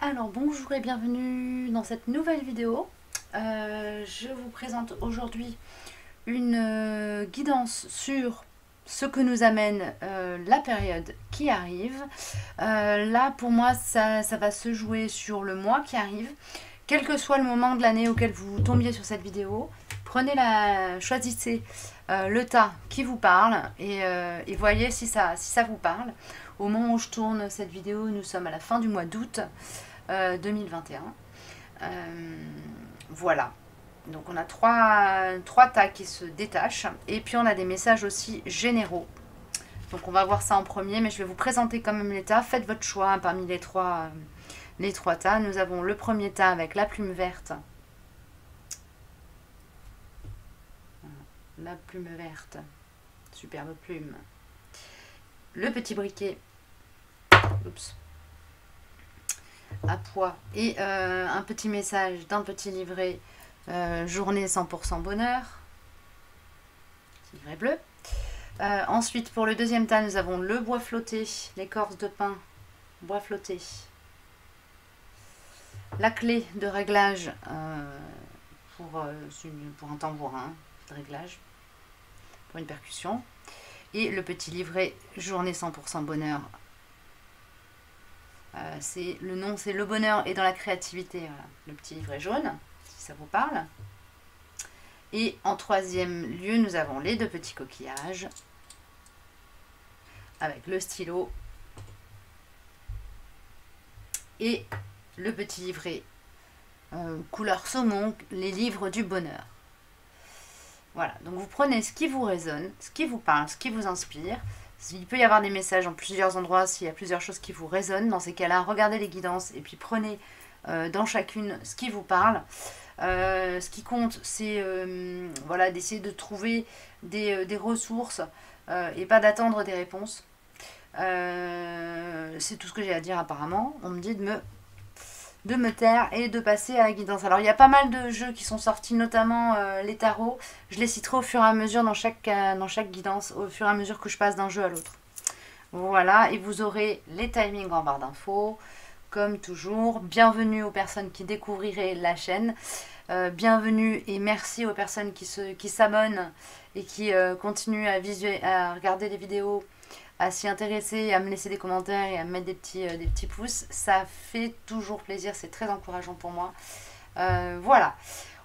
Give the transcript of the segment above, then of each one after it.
Alors bonjour et bienvenue dans cette nouvelle vidéo. Je vous présente aujourd'hui une guidance sur ce que nous amène la période qui arrive. Là pour moi ça va se jouer sur le mois qui arrive. Quel que soit le moment de l'année auquel vous tombiez sur cette vidéo, choisissez le tas qui vous parle et voyez si ça vous parle. Au moment où je tourne cette vidéo, nous sommes à la fin du mois d'août 2021. Voilà. Donc on a trois tas qui se détachent. Et puis on a des messages aussi généraux. Donc on va voir ça en premier, mais je vais vous présenter quand même les tas. Faites votre choix parmi les trois tas. Nous avons le premier tas avec la plume verte. La plume verte. Superbe plume. Le petit briquet. Oups. À poids. Et un petit message d'un petit livret. Journée 100% bonheur. Livret bleu. Ensuite, pour le deuxième tas, nous avons le bois flotté, l'écorce de pin, bois flotté. La clé de réglage pour un tambourin de réglage, pour une percussion. Et le petit livret Journée 100% bonheur. Le nom, c'est Le bonheur est dans la créativité. Voilà. Le petit livret jaune, si ça vous parle. Et en troisième lieu, nous avons les deux petits coquillages avec le stylo et le petit livret couleur saumon, les livres du bonheur. Voilà, donc vous prenez ce qui vous résonne, ce qui vous parle, ce qui vous inspire. Il peut y avoir des messages en plusieurs endroits s'il y a plusieurs choses qui vous résonnent. Dans ces cas-là, regardez les guidances et puis prenez dans chacune ce qui vous parle. Ce qui compte, c'est voilà, d'essayer de trouver des ressources et pas d'attendre des réponses. C'est tout ce que j'ai à dire apparemment. On me dit de me taire et de passer à la guidance. Alors il y a pas mal de jeux qui sont sortis, notamment les tarots. Je les citerai au fur et à mesure dans chaque guidance, au fur et à mesure que je passe d'un jeu à l'autre. Voilà, et vous aurez les timings en barre d'infos, comme toujours. Bienvenue aux personnes qui découvriraient la chaîne. Bienvenue et merci aux personnes qui s'abonnent et qui continuent à regarder les vidéos, à s'y intéresser, à me laisser des commentaires et à me mettre des petits pouces. Ça fait toujours plaisir, c'est très encourageant pour moi. Voilà,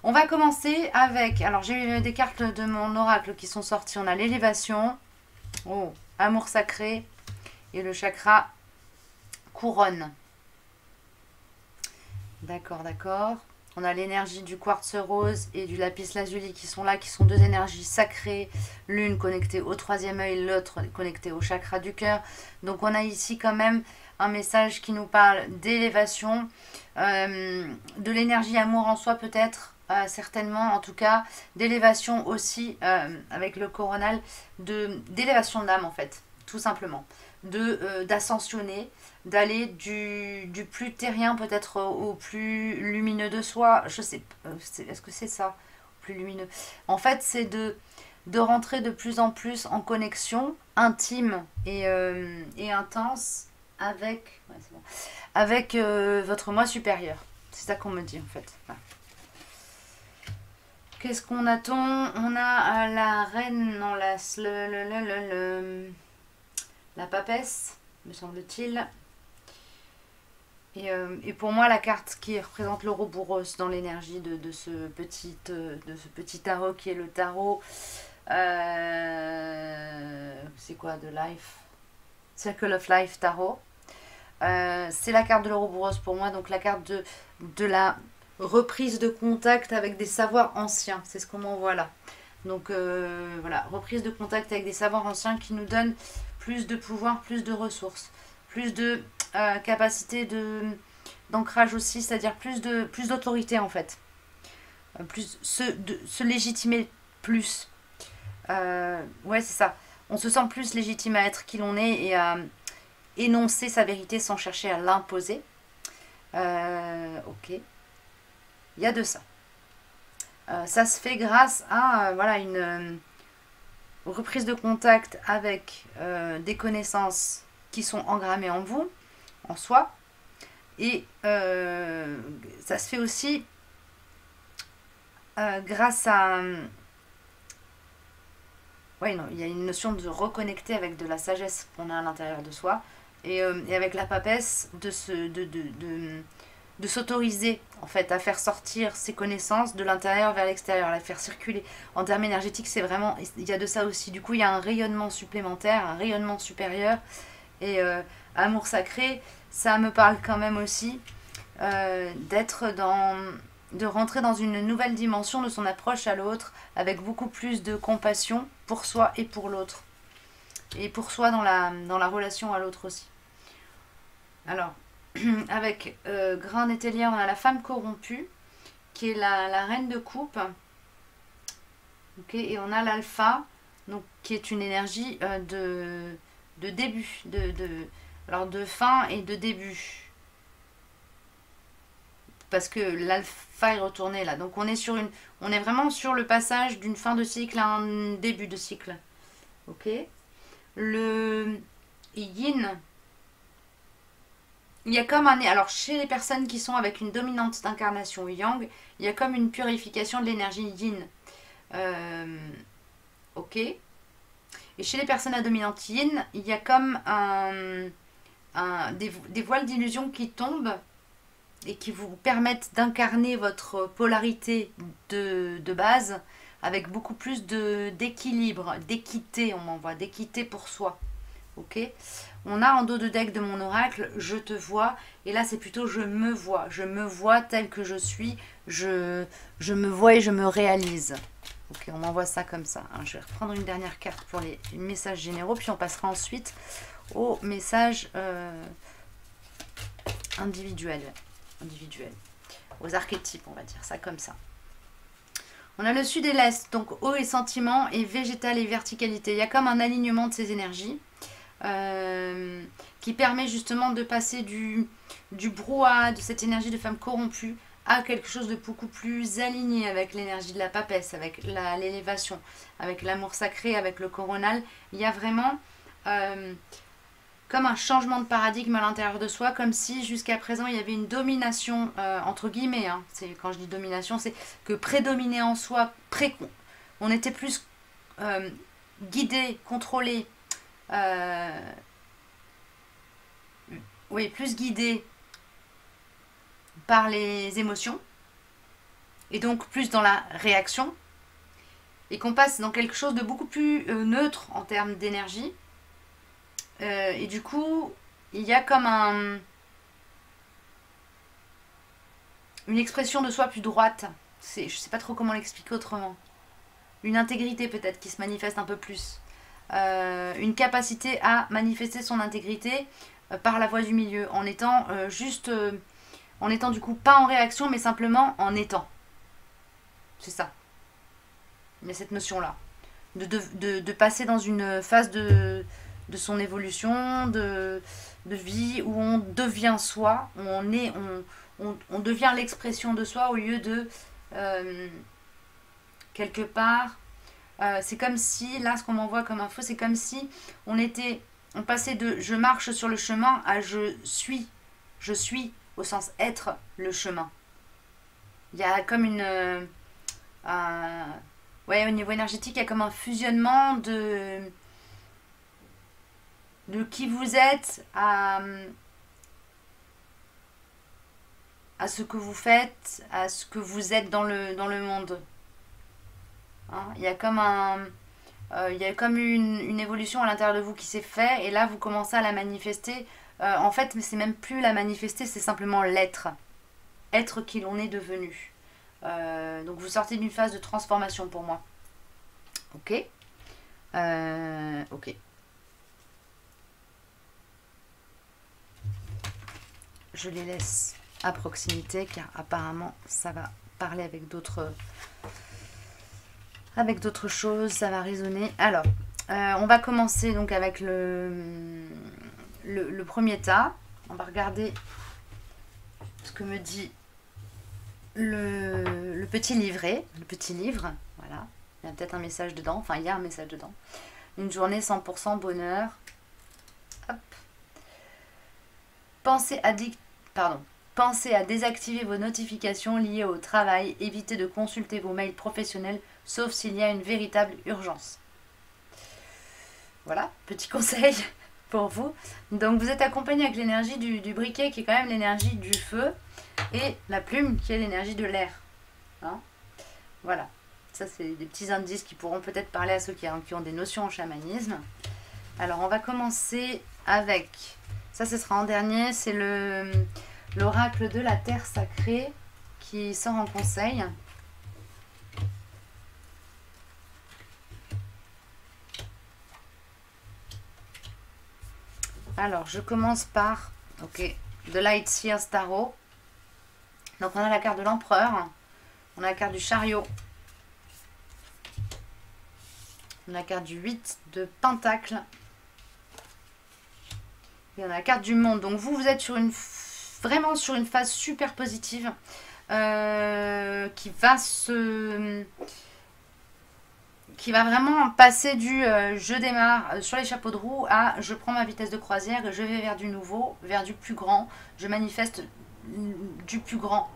on va commencer avec... Alors j'ai eu des cartes de mon oracle qui sont sorties. On a l'élévation, amour sacré et le chakra couronne. D'accord, d'accord. On a l'énergie du quartz rose et du lapis lazuli qui sont là, qui sont deux énergies sacrées. L'une connectée au troisième œil, l'autre connectée au chakra du cœur. Donc on a ici quand même un message qui nous parle d'élévation, de l'énergie amour en soi peut-être, certainement en tout cas, d'élévation aussi avec le coronal, d'élévation de l'âme en fait, tout simplement. D'ascensionner, d'aller du plus terrien peut-être au plus lumineux de soi. Je sais, est-ce que c'est ça, plus lumineux? En fait, c'est de rentrer de plus en plus en connexion intime et intense avec, avec votre moi supérieur. C'est ça qu'on me dit en fait. Voilà. Qu'est-ce qu'on attend? On a la reine, non, la papesse, me semble-t-il. Et pour moi, la carte qui représente l'Ouroboros dans l'énergie de ce petit tarot qui est le tarot. C'est quoi, de Life? Circle of Life Tarot. C'est la carte de l'Ouroboros pour moi, donc la carte de la reprise de contact avec des savoirs anciens. C'est ce qu'on m'envoie là. Donc voilà, reprise de contact avec des savoirs anciens qui nous donnent plus de pouvoir, plus de ressources, plus de capacité d'ancrage aussi, c'est-à-dire plus d'autorité en fait. Plus se légitimer plus. Ouais, c'est ça. On se sent plus légitime à être qui l'on est et à énoncer sa vérité sans chercher à l'imposer. Ok. Il y a de ça. Ça se fait grâce à voilà, une reprise de contact avec des connaissances qui sont engrammées en vous, en soi, Et ça se fait aussi grâce à... Oui, non, il y a une notion de reconnecter avec de la sagesse qu'on a à l'intérieur de soi. Et avec la papesse, de s'autoriser en fait à faire sortir ses connaissances de l'intérieur vers l'extérieur, à la faire circuler. En termes énergétiques, c'est vraiment... Il y a de ça aussi. Du coup, il y a un rayonnement supplémentaire, un rayonnement supérieur. Et amour sacré, ça me parle quand même aussi d'être dans... de rentrer dans une nouvelle dimension de son approche à l'autre, avec beaucoup plus de compassion pour soi et pour l'autre. Et pour soi dans la relation à l'autre aussi. Alors, avec Grain d'Étélia, on a la femme corrompue, qui est la reine de coupe. Okay, et on a l'alpha, donc qui est une énergie de début, alors de fin et de début. Parce que l'alpha est retourné là. Donc on est vraiment sur le passage d'une fin de cycle à un début de cycle. Ok. Le yin, il y a comme un... Alors chez les personnes qui sont avec une dominante d'incarnation yang, il y a comme une purification de l'énergie yin. Ok. Et chez les personnes à dominante yin, il y a comme des voiles d'illusion qui tombent et qui vous permettent d'incarner votre polarité de base avec beaucoup plus d'équilibre, d'équité, on m'envoie, d'équité pour soi. Ok. On a en dos de deck de mon oracle, je te vois, et là c'est plutôt je me vois tel que je suis, je me vois et je me réalise. Ok, on m'envoie ça comme ça. Je vais reprendre une dernière carte pour les messages généraux, puis on passera ensuite aux messages individuels, aux archétypes, on va dire ça comme ça. On a le sud et l'est, donc eau et sentiment, et végétal et verticalité. Il y a comme un alignement de ces énergies qui permet justement de passer du brouhaha, de cette énergie de femme corrompue, à quelque chose de beaucoup plus aligné avec l'énergie de la papesse, avec l'élévation, avec l'amour sacré, avec le coronal. Il y a vraiment comme un changement de paradigme à l'intérieur de soi, comme si jusqu'à présent il y avait une domination, entre guillemets, hein. Quand je dis domination, c'est que prédominer en soi, on était plus guidé, contrôlé, oui, plus guidé par les émotions, et donc plus dans la réaction, et qu'on passe dans quelque chose de beaucoup plus neutre en termes d'énergie. Et du coup, il y a comme une expression de soi plus droite. Je sais pas trop comment l'expliquer autrement. Une intégrité peut-être qui se manifeste un peu plus. Une capacité à manifester son intégrité par la voie du milieu, en étant en étant du coup pas en réaction, mais simplement en étant. C'est ça. Il y a cette notion-là. De passer dans une phase de son évolution, de vie, où on devient soi, où on devient l'expression de soi au lieu de quelque part. C'est comme si, là ce qu'on m'envoie comme info, c'est comme si on passait de je marche sur le chemin à je suis au sens être le chemin. Il y a comme ouais, au niveau énergétique, il y a comme un fusionnement de qui vous êtes à ce que vous faites, à ce que vous êtes dans le monde. Hein, il y a comme une évolution à l'intérieur de vous qui s'est faite, et là vous commencez à la manifester. En fait, mais c'est même plus la manifester, c'est simplement l'être. Être qui l'on est devenu. Donc vous sortez d'une phase de transformation pour moi. Ok. Ok. Je les laisse à proximité car apparemment ça va parler avec d'autres choses, ça va résonner. Alors, on va commencer donc avec le premier tas. On va regarder ce que me dit le petit livret, le petit livre. Voilà, il y a peut-être un message dedans, enfin il y a un message dedans. Une journée 100% bonheur. Hop. Pensée Pardon. Pensez à désactiver vos notifications liées au travail. Évitez de consulter vos mails professionnels, sauf s'il y a une véritable urgence. Voilà, petit conseil pour vous. Donc vous êtes accompagné avec l'énergie du briquet qui est quand même l'énergie du feu et la plume qui est l'énergie de l'air. Hein, voilà, ça c'est des petits indices qui pourront peut-être parler à ceux qui ont des notions en chamanisme. Alors on va commencer avec, ça ce sera en dernier, c'est l'oracle de la terre sacrée qui sort en conseil. Alors je commence par The Light Seers Tarot. Donc on a la carte de l'empereur, on a la carte du chariot, on a la carte du 8 de pentacle et on a la carte du monde. Donc vous êtes sur vraiment sur une phase super positive qui va vraiment passer du je démarre sur les chapeaux de roue à je prends ma vitesse de croisière et je vais vers du nouveau, vers du plus grand, je manifeste du plus grand.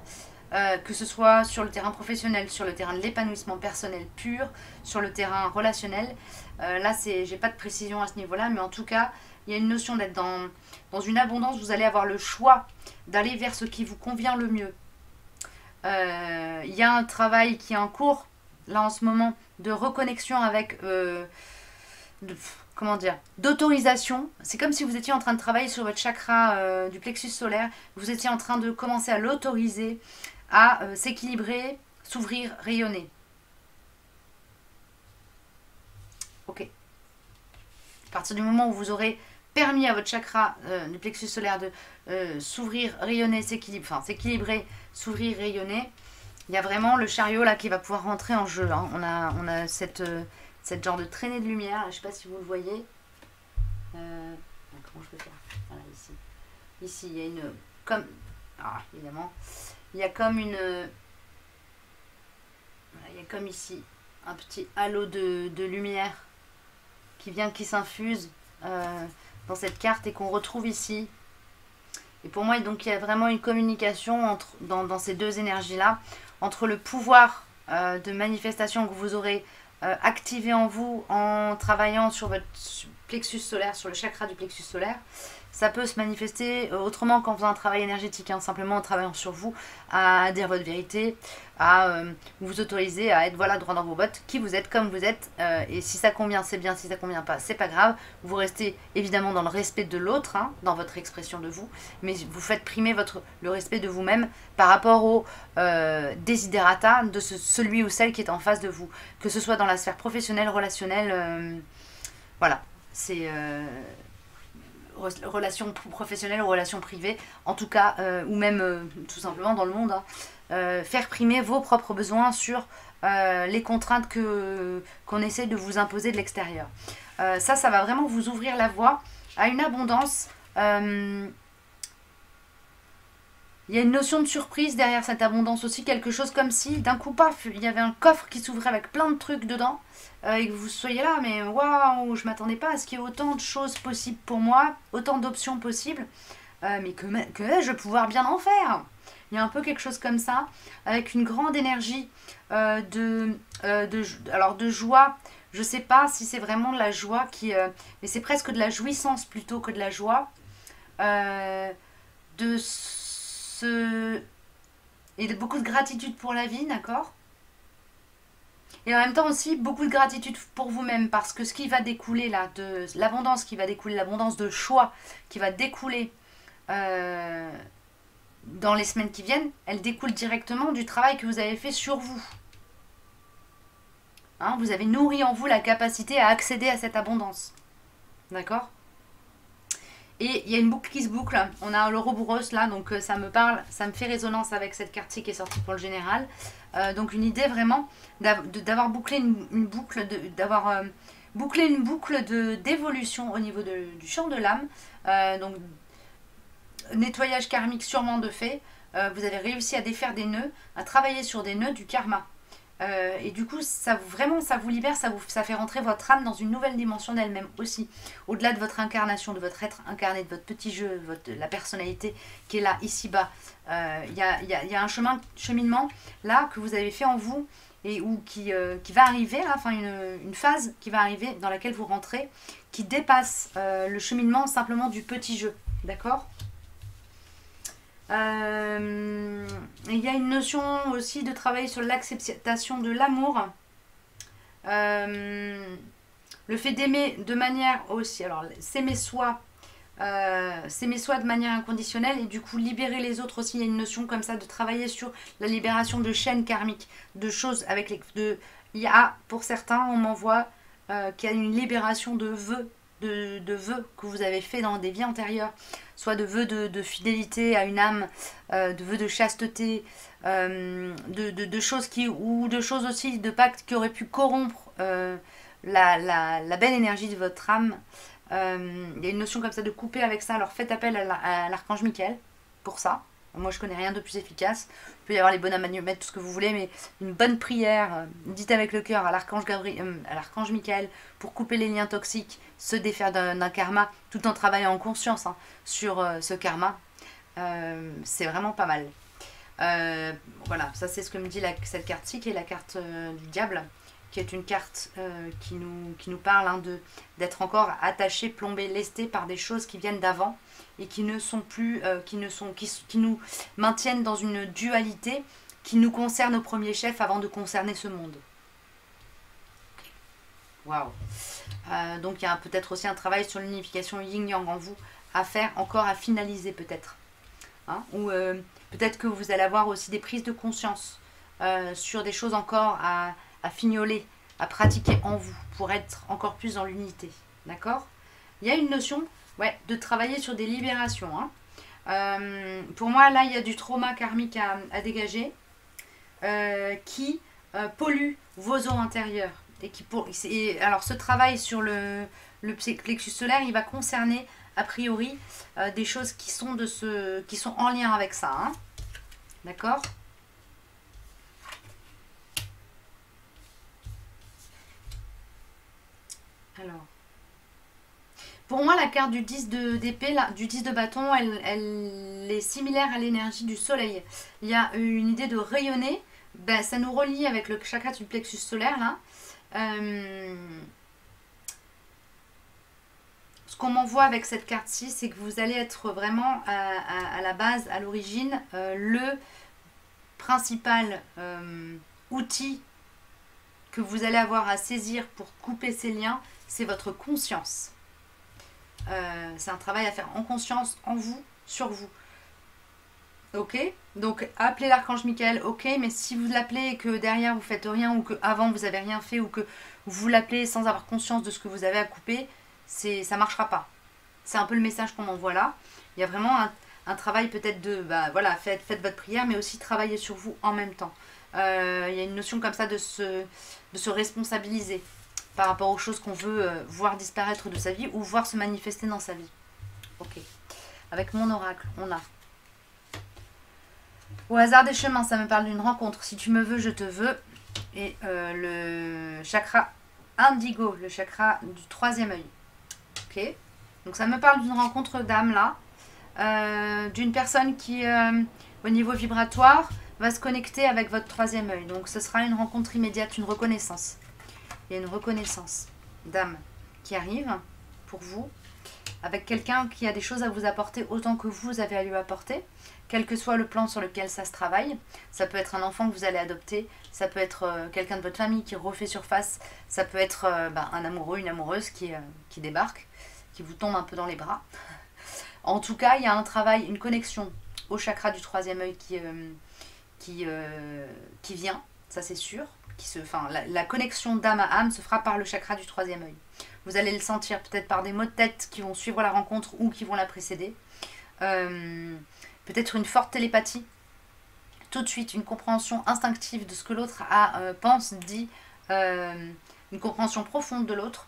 Que ce soit sur le terrain professionnel, sur le terrain de l'épanouissement personnel pur, sur le terrain relationnel. Là, j'ai pas de précision à ce niveau-là, mais en tout cas, il y a une notion d'être dans une abondance. Vous allez avoir le choix d'aller vers ce qui vous convient le mieux. Il y a un travail qui est en cours, là en ce moment, de reconnexion avec... comment dire, d'autorisation. C'est comme si vous étiez en train de travailler sur votre chakra du plexus solaire. Vous étiez en train de commencer à l'autoriser, à s'équilibrer, s'ouvrir, rayonner. Ok. À partir du moment où vous aurez permis à votre chakra du plexus solaire de s'ouvrir, rayonner, s'équilibrer, s'ouvrir, rayonner, il y a vraiment le chariot là qui va pouvoir rentrer en jeu. Hein. On a cette genre de traînée de lumière. Je ne sais pas si vous le voyez. Comment je peux faire? Voilà, ici. Ici, il y a une... Comme... Ah, évidemment. Il y a comme une... Voilà, il y a comme ici un petit halo de lumière qui s'infuse dans cette carte et qu'on retrouve ici. Et pour moi, donc, il y a vraiment une communication dans ces deux énergies-là, entre le pouvoir de manifestation que vous aurez activé en vous en travaillant sur votre plexus solaire, sur le chakra du plexus solaire. Ça peut se manifester autrement qu'en faisant un travail énergétique, hein, simplement en travaillant sur vous, à dire votre vérité, à vous autoriser à être droit dans vos bottes, qui vous êtes, comme vous êtes, et si ça convient, c'est bien, si ça convient pas, c'est pas grave. Vous restez évidemment dans le respect de l'autre, hein, dans votre expression de vous, mais vous faites primer le respect de vous-même par rapport au desiderata de celui ou celle qui est en face de vous, que ce soit dans la sphère professionnelle, relationnelle, voilà, c'est... relations professionnelles ou relations privées, en tout cas, ou même tout simplement dans le monde, hein, faire primer vos propres besoins sur les contraintes qu'on essaie de vous imposer de l'extérieur. Ça va vraiment vous ouvrir la voie à une abondance. Il y a une notion de surprise derrière cette abondance aussi, quelque chose comme si d'un coup, paf, il y avait un coffre qui s'ouvrait avec plein de trucs dedans, et que vous soyez là, mais waouh, je m'attendais pas à ce qu'il y ait autant de choses possibles pour moi, autant d'options possibles, mais que je vais pouvoir bien en faire. Il y a un peu quelque chose comme ça, avec une grande énergie de joie. Je sais pas si c'est vraiment de la joie mais c'est presque de la jouissance plutôt que de la joie. Et beaucoup de gratitude pour la vie, d'accord? Et en même temps aussi beaucoup de gratitude pour vous-même, parce que ce qui va découler là, de l'abondance qui va découler, l'abondance de choix qui va découler dans les semaines qui viennent, elle découle directement du travail que vous avez fait sur vous. Hein, vous avez nourri en vous la capacité à accéder à cette abondance. D'accord? Et il y a une boucle qui se boucle. On a l'Ouroboros là, donc ça me parle, ça me fait résonance avec cette carte-ci qui est sortie pour le général. Donc une idée vraiment d'avoir bouclé une boucle, d'avoir bouclé une boucle d'évolution au niveau du champ de l'âme. Donc nettoyage karmique sûrement de fait. Vous avez réussi à défaire des nœuds, à travailler sur des nœuds du karma. Et du coup, vraiment, ça vous libère, ça fait rentrer votre âme dans une nouvelle dimension d'elle-même aussi. Au-delà de votre incarnation, de votre être incarné, de votre petit jeu, la personnalité qui est là, ici-bas. Il y a un cheminement là que vous avez fait en vous ou qui va arriver, là, enfin une phase qui va arriver dans laquelle vous rentrez, qui dépasse le cheminement simplement du petit jeu. D'accord ? Il y a une notion aussi de travailler sur l'acceptation de l'amour. Le fait d'aimer de manière aussi, alors s'aimer soi de manière inconditionnelle et du coup libérer les autres aussi. Il y a une notion comme ça de travailler sur la libération de chaînes karmiques, de choses avec il y a pour certains, on m'envoie qu'il y a une libération de vœux, de vœux que vous avez fait dans des vies antérieures, soit de vœux de fidélité à une âme, de vœux de chasteté, de choses ou de choses aussi, de pactes qui auraient pu corrompre la belle énergie de votre âme. Il y a une notion comme ça de couper avec ça. Alors faites appel à l'archange Michael pour ça. Moi je connais rien de plus efficace. Il peut y avoir les bonnes manumettes, tout ce que vous voulez, mais une bonne prière, dites avec le cœur à l'archange Michael pour couper les liens toxiques, se défaire d'un karma, tout en travaillant en conscience sur ce karma. C'est vraiment pas mal. Voilà, ça c'est ce que me dit cette carte-ci qui est la carte du diable, qui est une carte qui nous parle d'être encore attaché, plombé, lesté par des choses qui viennent d'avant et qui ne sont plus, qui nous maintiennent dans une dualité qui nous concerne au premier chef avant de concerner ce monde. Waouh. Donc il y a peut-être aussi un travail sur l'unification yin-yang en vous à faire, encore à finaliser peut-être. Ou peut-être que vous allez avoir aussi des prises de conscience sur des choses encore à fignoler, à pratiquer en vous pour être encore plus dans l'unité. D'accord ? Il y a une notion de travailler sur des libérations. Pour moi, là, il y a du trauma karmique à dégager qui pollue vos eaux intérieures. Alors, ce travail sur le plexus solaire, il va concerner a priori des choses qui sont en lien avec ça. D'accord ? Alors, pour moi, la carte du 10 d'épée, du 10 de bâton, elle est similaire à l'énergie du soleil. Il y a une idée de rayonner. Ça nous relie avec le chakra du plexus solaire, là. Ce qu'on m'envoie avec cette carte-ci, c'est que vous allez être vraiment à la base, à l'origine, le principal outil que vous allez avoir à saisir pour couper ces liens, c'est votre conscience. C'est un travail à faire en conscience, en vous, sur vous. Ok ? Donc appelez l'archange Michael, ok, mais si vous l'appelez et que derrière vous faites rien, ou que avant vous avez rien fait, ou que vous l'appelez sans avoir conscience de ce que vous avez à couper, ça marchera pas. C'est un peu le message qu'on m'envoie là. Il y a vraiment un travail peut-être de, voilà, faites votre prière, mais aussi travailler sur vous en même temps. Il y a une notion comme ça de se responsabiliser par rapport aux choses qu'on veut voir disparaître de sa vie ou voir se manifester dans sa vie. Ok. Avec mon oracle, on a au hasard des chemins, ça me parle d'une rencontre. Si tu me veux, je te veux. Et le chakra indigo, le chakra du troisième œil. Ok. Donc ça me parle d'une rencontre d'âme là, d'une personne qui, au niveau vibratoire, va se connecter avec votre troisième œil. Donc ce sera une rencontre immédiate, une reconnaissance. Il y a une reconnaissance d'âme qui arrive pour vous, avec quelqu'un qui a des choses à vous apporter autant que vous avez à lui apporter, quel que soit le plan sur lequel ça se travaille. Ça peut être un enfant que vous allez adopter, ça peut être quelqu'un de votre famille qui refait surface, ça peut être un amoureux, une amoureuse qui débarque, qui vous tombe un peu dans les bras. En tout cas, il y a un travail, une connexion au chakra du troisième œil qui vient, ça c'est sûr. La connexion d'âme à âme se fera par le chakra du troisième œil. Vous allez le sentir peut-être par des mots de tête qui vont suivre la rencontre ou qui vont la précéder. Peut-être une forte télépathie. Tout de suite, une compréhension instinctive de ce que l'autre pense, dit. Une compréhension profonde de l'autre.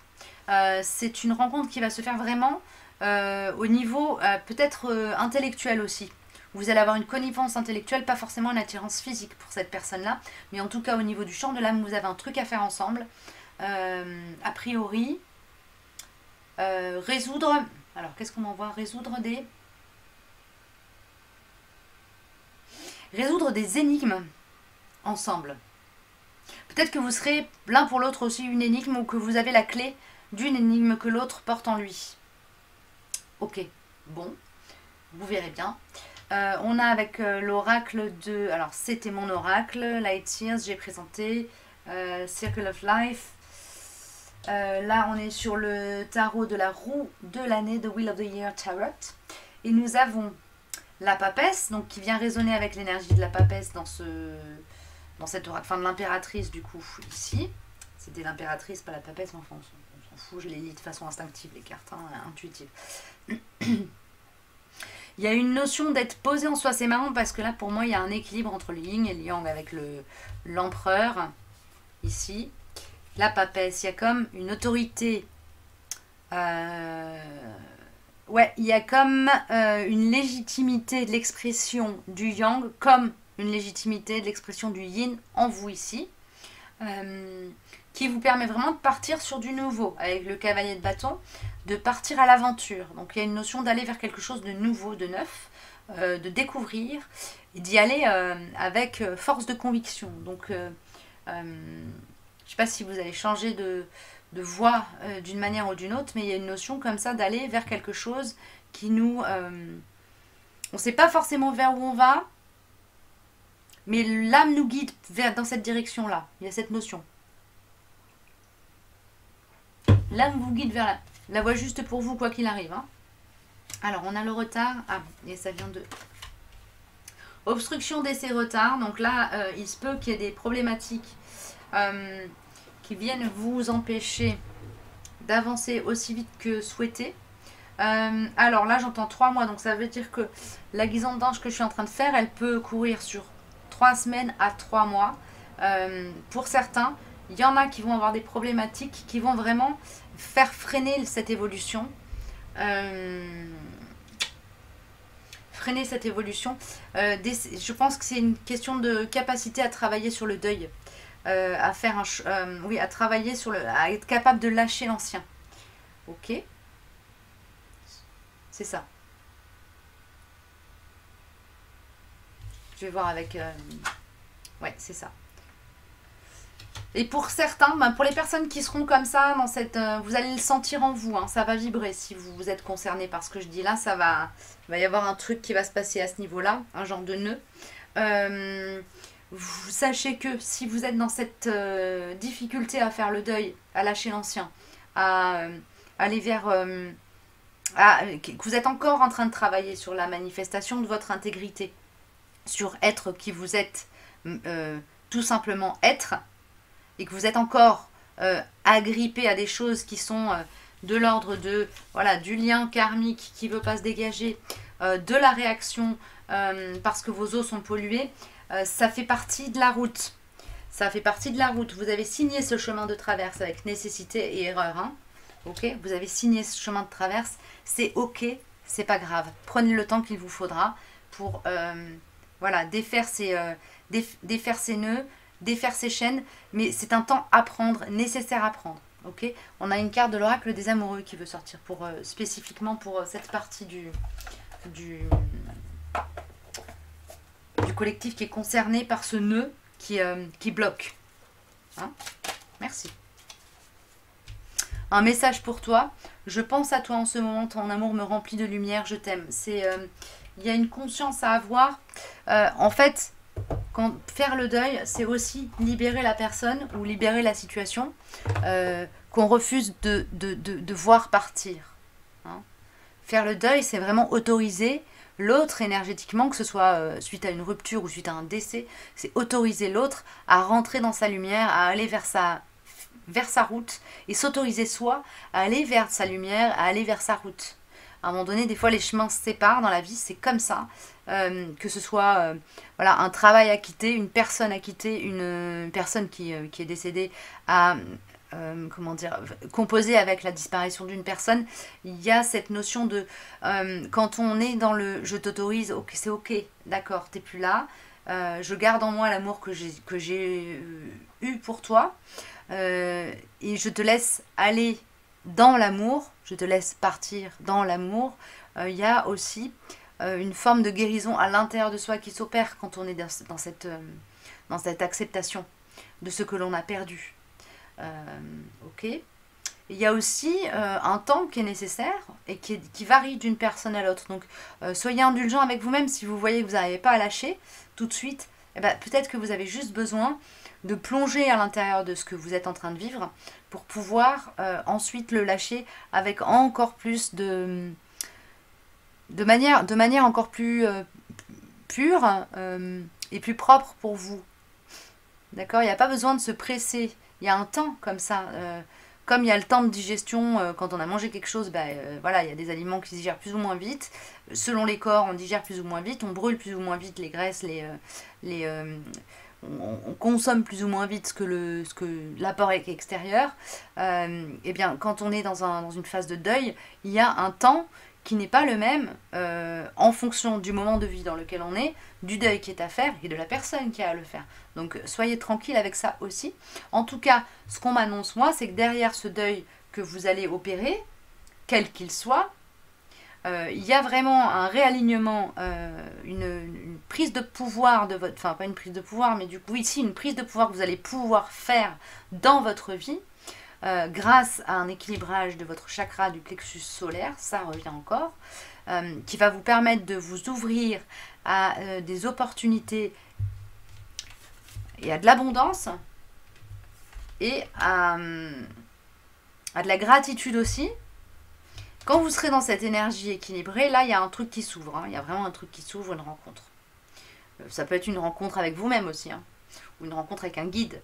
C'est une rencontre qui va se faire vraiment au niveau peut-être intellectuel aussi. Vous allez avoir une connivence intellectuelle, pas forcément une attirance physique pour cette personne-là, mais en tout cas au niveau du champ de l'âme, vous avez un truc à faire ensemble. A priori, résoudre... Alors, qu'est-ce qu'on m'envoie? Résoudre des énigmes ensemble. Peut-être que vous serez l'un pour l'autre aussi une énigme ou que vous avez la clé d'une énigme que l'autre porte en lui. Ok, bon, vous verrez bien. On a avec l'oracle de... Alors, c'était mon oracle, Light Years, j'ai présenté Circle of Life. Là, on est sur le tarot de la roue de l'année, The Wheel of the Year Tarot. Et nous avons la papesse, donc qui vient résonner avec l'énergie de la papesse dans cette oracle, enfin de l'impératrice du coup, ici. C'était l'impératrice, pas la papesse, mais enfin on s'en fout, je les lis de façon instinctive, les cartes, intuitives. Il y a une notion d'être posé en soi, c'est marrant parce que là pour moi il y a un équilibre entre le yin et le yang avec l'empereur, ici. La papesse, il y a comme une autorité, ouais, il y a comme une légitimité de l'expression du yang, comme une légitimité de l'expression du yin en vous ici, qui vous permet vraiment de partir sur du nouveau, avec le cavalier de bâton, de partir à l'aventure. Donc il y a une notion d'aller vers quelque chose de nouveau, de neuf, de découvrir, et d'y aller avec force de conviction. Donc je ne sais pas si vous allez changer de voie d'une manière ou d'une autre, mais il y a une notion comme ça d'aller vers quelque chose qui nous... on ne sait pas forcément vers où on va, mais l'âme nous guide dans cette direction-là. Il y a cette notion. L'âme vous guide vers la voie juste pour vous, quoi qu'il arrive. Hein. Alors, on a le retard. Ah, et ça vient de... Obstruction d'essai retard. Donc là, il se peut qu'il y ait des problématiques qui viennent vous empêcher d'avancer aussi vite que souhaité. Alors là, j'entends 3 mois. Donc ça veut dire que la guisante d'ange que je suis en train de faire, elle peut courir sur 3 semaines à 3 mois. Pour certains, il y en a qui vont avoir des problématiques qui vont vraiment faire freiner cette évolution. Freiner cette évolution. Je pense que c'est une question de capacité à travailler sur le deuil. À faire oui, à travailler sur à être capable de lâcher l'ancien. Ok. C'est ça. Je vais voir avec... ouais, c'est ça. Et pour certains, pour les personnes qui seront comme ça, dans cette, vous allez le sentir en vous, hein, ça va vibrer si vous êtes concerné par ce que je dis là, il va y avoir un truc qui va se passer à ce niveau-là, un genre de nœud. Vous sachez que si vous êtes dans cette difficulté à faire le deuil, à lâcher l'ancien, à aller vers... que vous êtes encore en train de travailler sur la manifestation de votre intégrité, sur être qui vous êtes, tout simplement être, et que vous êtes encore agrippé à des choses qui sont de l'ordre de voilà, du lien karmique qui ne veut pas se dégager, de la réaction parce que vos os sont pollués, ça fait partie de la route. Ça fait partie de la route. Vous avez signé ce chemin de traverse avec nécessité et erreur. Hein. Ok, vous avez signé ce chemin de traverse. C'est ok, c'est pas grave. Prenez le temps qu'il vous faudra pour voilà, défaire ces nœuds, défaire ces chaînes. Mais c'est un temps à prendre, nécessaire à prendre. Ok, on a une carte de l'oracle des amoureux qui veut sortir pour spécifiquement pour cette partie du collectif qui est concerné par ce nœud qui bloque. Hein, merci. Un message pour toi. Je pense à toi en ce moment. Ton amour me remplit de lumière. Je t'aime. Il y a une conscience à avoir. En fait, faire le deuil, c'est aussi libérer la personne ou libérer la situation qu'on refuse de voir partir. Hein. Faire le deuil, c'est vraiment autoriser l'autre énergétiquement, que ce soit suite à une rupture ou suite à un décès, c'est autoriser l'autre à rentrer dans sa lumière, à aller vers sa route et s'autoriser soi à aller vers sa lumière, à aller vers sa route. À un moment donné, des fois, les chemins se séparent dans la vie, c'est comme ça. Que ce soit voilà, un travail à quitter, une personne à quitter, une personne qui est décédée à comment dire, composé avec la disparition d'une personne, il y a cette notion de quand on est dans le je t'autorise, ok, c'est ok, d'accord, t'es plus là, je garde en moi l'amour que j'ai eu pour toi, et je te laisse aller dans l'amour, je te laisse partir dans l'amour. Il y a aussi une forme de guérison à l'intérieur de soi qui s'opère quand on est dans cette acceptation de ce que l'on a perdu. Ok. Il y a aussi un temps qui est nécessaire et qui varie d'une personne à l'autre. Donc soyez indulgent avec vous-même si vous voyez que vous n'arrivez pas à lâcher tout de suite. Eh ben, peut-être que vous avez juste besoin de plonger à l'intérieur de ce que vous êtes en train de vivre pour pouvoir ensuite le lâcher avec encore plus de manière encore plus pure et plus propre pour vous. D'accord? Il n'y a pas besoin de se presser. Il y a un temps comme ça. Comme il y a le temps de digestion, quand on a mangé quelque chose, voilà, il y a des aliments qui se digèrent plus ou moins vite. Selon les corps, on digère plus ou moins vite, on brûle plus ou moins vite les graisses, on consomme plus ou moins vite ce que l'apport extérieur. Et bien, quand on est dans une phase de deuil, il y a un temps qui n'est pas le même en fonction du moment de vie dans lequel on est, du deuil qui est à faire et de la personne qui a à le faire. Donc soyez tranquille avec ça aussi. En tout cas, ce qu'on m'annonce moi, c'est que derrière ce deuil que vous allez opérer, quel qu'il soit, il y a vraiment un réalignement, une prise de pouvoir de votre... Enfin, pas une prise de pouvoir, mais du coup ici, une prise de pouvoir que vous allez pouvoir faire dans votre vie, grâce à un équilibrage de votre chakra du plexus solaire, ça revient encore, qui va vous permettre de vous ouvrir à des opportunités et à de l'abondance et à de la gratitude aussi. Quand vous serez dans cette énergie équilibrée, là, il y a un truc qui s'ouvre. Hein. Il y a vraiment un truc qui s'ouvre, une rencontre. Ça peut être une rencontre avec vous-même aussi, hein, ou une rencontre avec un guide.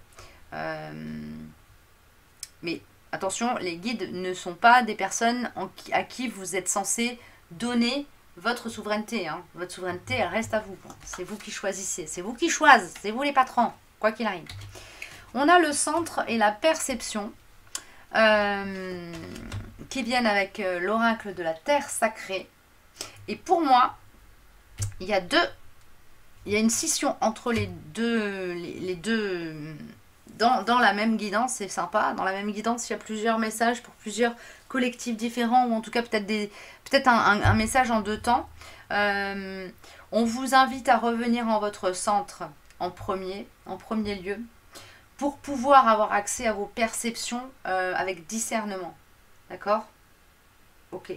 Mais attention, les guides ne sont pas des personnes à qui vous êtes censé donner votre souveraineté. Hein. Votre souveraineté, elle reste à vous. C'est vous qui choisissez. C'est vous qui choisissez. C'est vous les patrons, quoi qu'il arrive. On a le centre et la perception qui viennent avec l'oracle de la terre sacrée. Et pour moi, il y a une scission entre les deux dans la même guidance, c'est sympa. Dans la même guidance, il y a plusieurs messages pour plusieurs collectifs différents, ou en tout cas peut-être un message en deux temps. On vous invite à revenir en votre centre en premier lieu, pour pouvoir avoir accès à vos perceptions avec discernement. D'accord? Ok.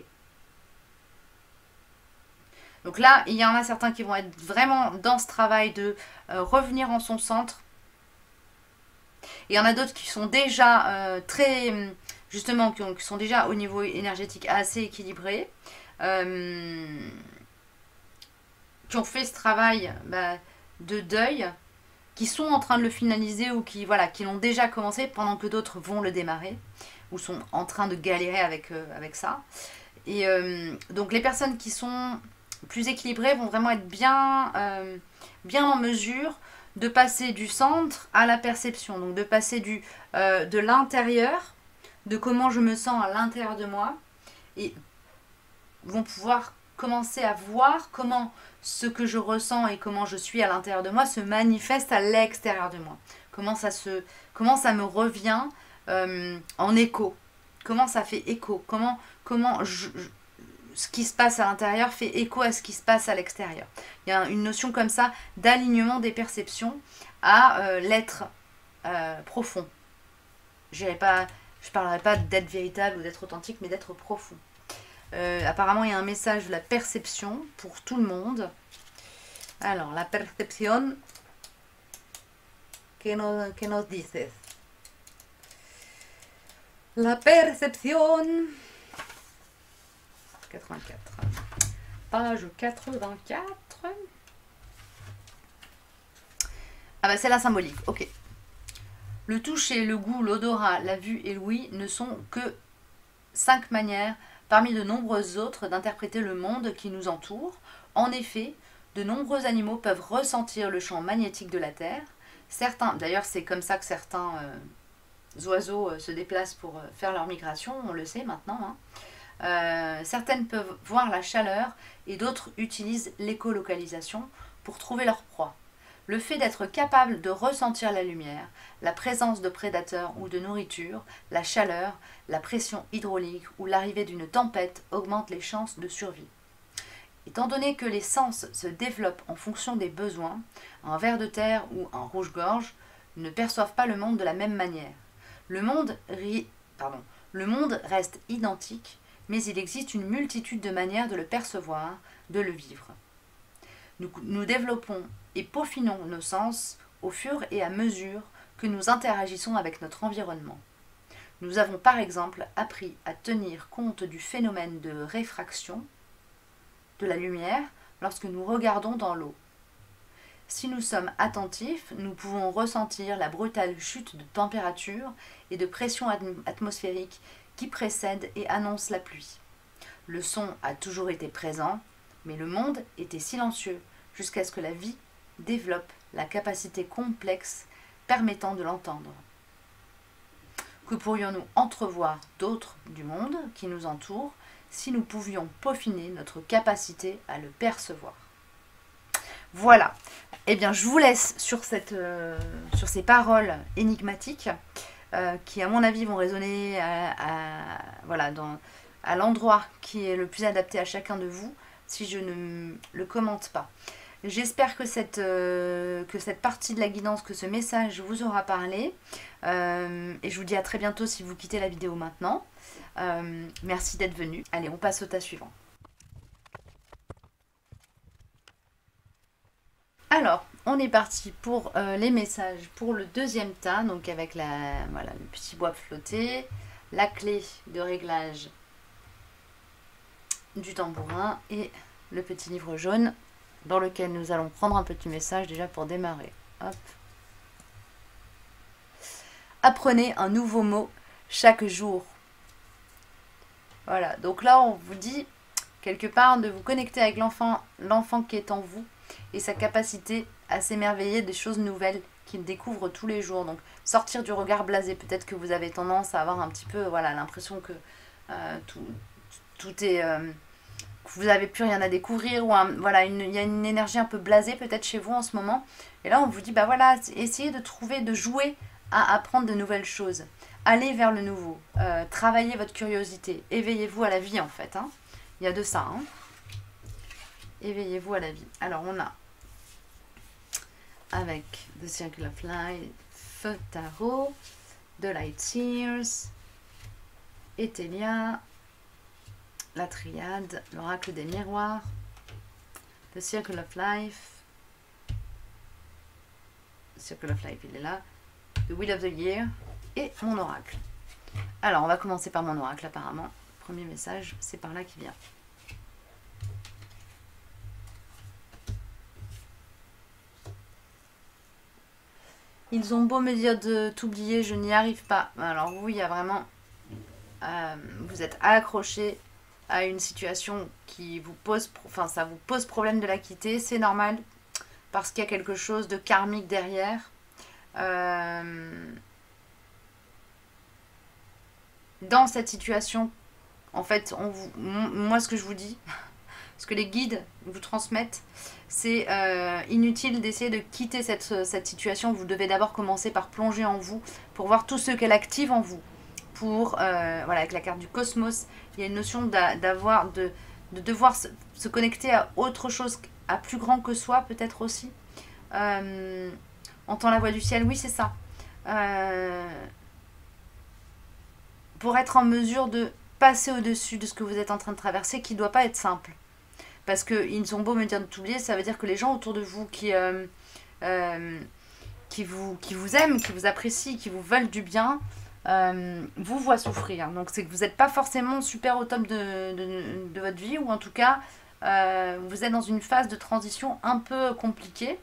Donc là, il y en a certains qui vont être vraiment dans ce travail de revenir en son centre. Et il y en a d'autres qui sont déjà justement, qui sont déjà au niveau énergétique assez équilibré, qui ont fait ce travail de deuil, qui sont en train de le finaliser ou qui l'ont déjà commencé pendant que d'autres vont le démarrer ou sont en train de galérer avec ça. Et donc les personnes qui sont plus équilibrées vont vraiment être bien en mesure de passer du centre à la perception, donc de passer de l'intérieur, de comment je me sens à l'intérieur de moi, et vont pouvoir commencer à voir comment ce que je ressens et comment je suis à l'intérieur de moi se manifeste à l'extérieur de moi. Comment ça me revient en écho. Comment ça fait écho. Comment ce qui se passe à l'intérieur fait écho à ce qui se passe à l'extérieur. Il y a une notion comme ça d'alignement des perceptions à l'être profond. Je parlerai pas d'être véritable ou d'être authentique, mais d'être profond. Apparemment, il y a un message de la perception pour tout le monde. Alors, la perception, que nos dices? La perception, 84. Page 84. Ah bah c'est la symbolique, ok. Le toucher, le goût, l'odorat, la vue et l'ouïe ne sont que 5 manières parmi de nombreuses autres d'interpréter le monde qui nous entoure. En effet, de nombreux animaux peuvent ressentir le champ magnétique de la Terre. Certains, d'ailleurs c'est comme ça que certains oiseaux se déplacent pour faire leur migration, on le sait maintenant. Hein. Certaines peuvent voir la chaleur et d'autres utilisent l'écolocalisation pour trouver leur proie. Le fait d'être capable de ressentir la lumière, la présence de prédateurs ou de nourriture, la chaleur, la pression hydraulique ou l'arrivée d'une tempête augmente les chances de survie. Étant donné que les sens se développent en fonction des besoins, un ver de terre ou un rouge-gorge ne perçoivent pas le monde de la même manière. Le monde reste identique, mais il existe une multitude de manières de le percevoir, de le vivre. Nous développons et peaufinons nos sens au fur et à mesure que nous interagissons avec notre environnement. Nous avons par exemple appris à tenir compte du phénomène de réfraction de la lumière lorsque nous regardons dans l'eau. Si nous sommes attentifs, nous pouvons ressentir la brutale chute de température et de pression atmosphérique qui précède et annonce la pluie. Le son a toujours été présent, mais le monde était silencieux jusqu'à ce que la vie développe la capacité complexe permettant de l'entendre. Que pourrions-nous entrevoir d'autres du monde qui nous entoure si nous pouvions peaufiner notre capacité à le percevoir? Voilà. Eh bien, je vous laisse sur ces paroles énigmatiques qui, à mon avis, vont résonner à l'endroit qui est le plus adapté à chacun de vous si je ne le commente pas. J'espère que cette partie de la guidance, que ce message vous aura parlé. Et je vous dis à très bientôt si vous quittez la vidéo maintenant. Merci d'être venu. Allez, on passe au tas suivant. Alors, on est parti pour les messages pour le deuxième tas, donc avec le petit bois flotté, la clé de réglage du tambourin et le petit livre jaune dans lequel nous allons prendre un petit message déjà pour démarrer. Hop. Apprenez un nouveau mot chaque jour. Voilà, donc là on vous dit quelque part de vous connecter avec l'enfant qui est en vous et sa capacité à s'émerveiller des choses nouvelles qu'il découvre tous les jours. Donc sortir du regard blasé, peut-être que vous avez tendance à avoir un petit peu l'impression que tout est... que vous n'avez plus rien à découvrir, ou il y a une énergie un peu blasée peut-être chez vous en ce moment. Et là on vous dit, essayez de jouer à apprendre de nouvelles choses. Allez vers le nouveau, travaillez votre curiosité, éveillez-vous à la vie en fait. Hein. Il y a de ça. Hein. Éveillez-vous à la vie. Alors on a, avec The Circle of Life, Tarot, The Light Seers, Etelia, la triade, l'oracle des miroirs, The Circle of Life, il est là, The Wheel of the Year et mon oracle. Alors on va commencer par mon oracle apparemment. Premier message, c'est par là qu'il vient. Ils ont beau me dire de t'oublier, je n'y arrive pas. Alors vous, il y a vraiment... vous êtes accroché à une situation qui vous pose... ça vous pose problème de la quitter. C'est normal, parce qu'il y a quelque chose de karmique derrière. Dans cette situation, en fait, moi ce que je vous dis... Ce que les guides vous transmettent, c'est inutile d'essayer de quitter cette situation. Vous devez d'abord commencer par plonger en vous pour voir tout ce qu'elle active en vous. Avec la carte du cosmos, il y a une notion de devoir se connecter à autre chose, à plus grand que soi peut-être aussi. Entend la voix du ciel, oui c'est ça. Pour être en mesure de passer au-dessus de ce que vous êtes en train de traverser, qui ne doit pas être simple. Parce qu'ils ont beau me dire de t'oublier, ça veut dire que les gens autour de vous qui vous aiment, qui vous apprécient, qui vous veulent du bien, vous voient souffrir. Donc c'est que vous n'êtes pas forcément super au top de votre vie, ou en tout cas, vous êtes dans une phase de transition un peu compliquée,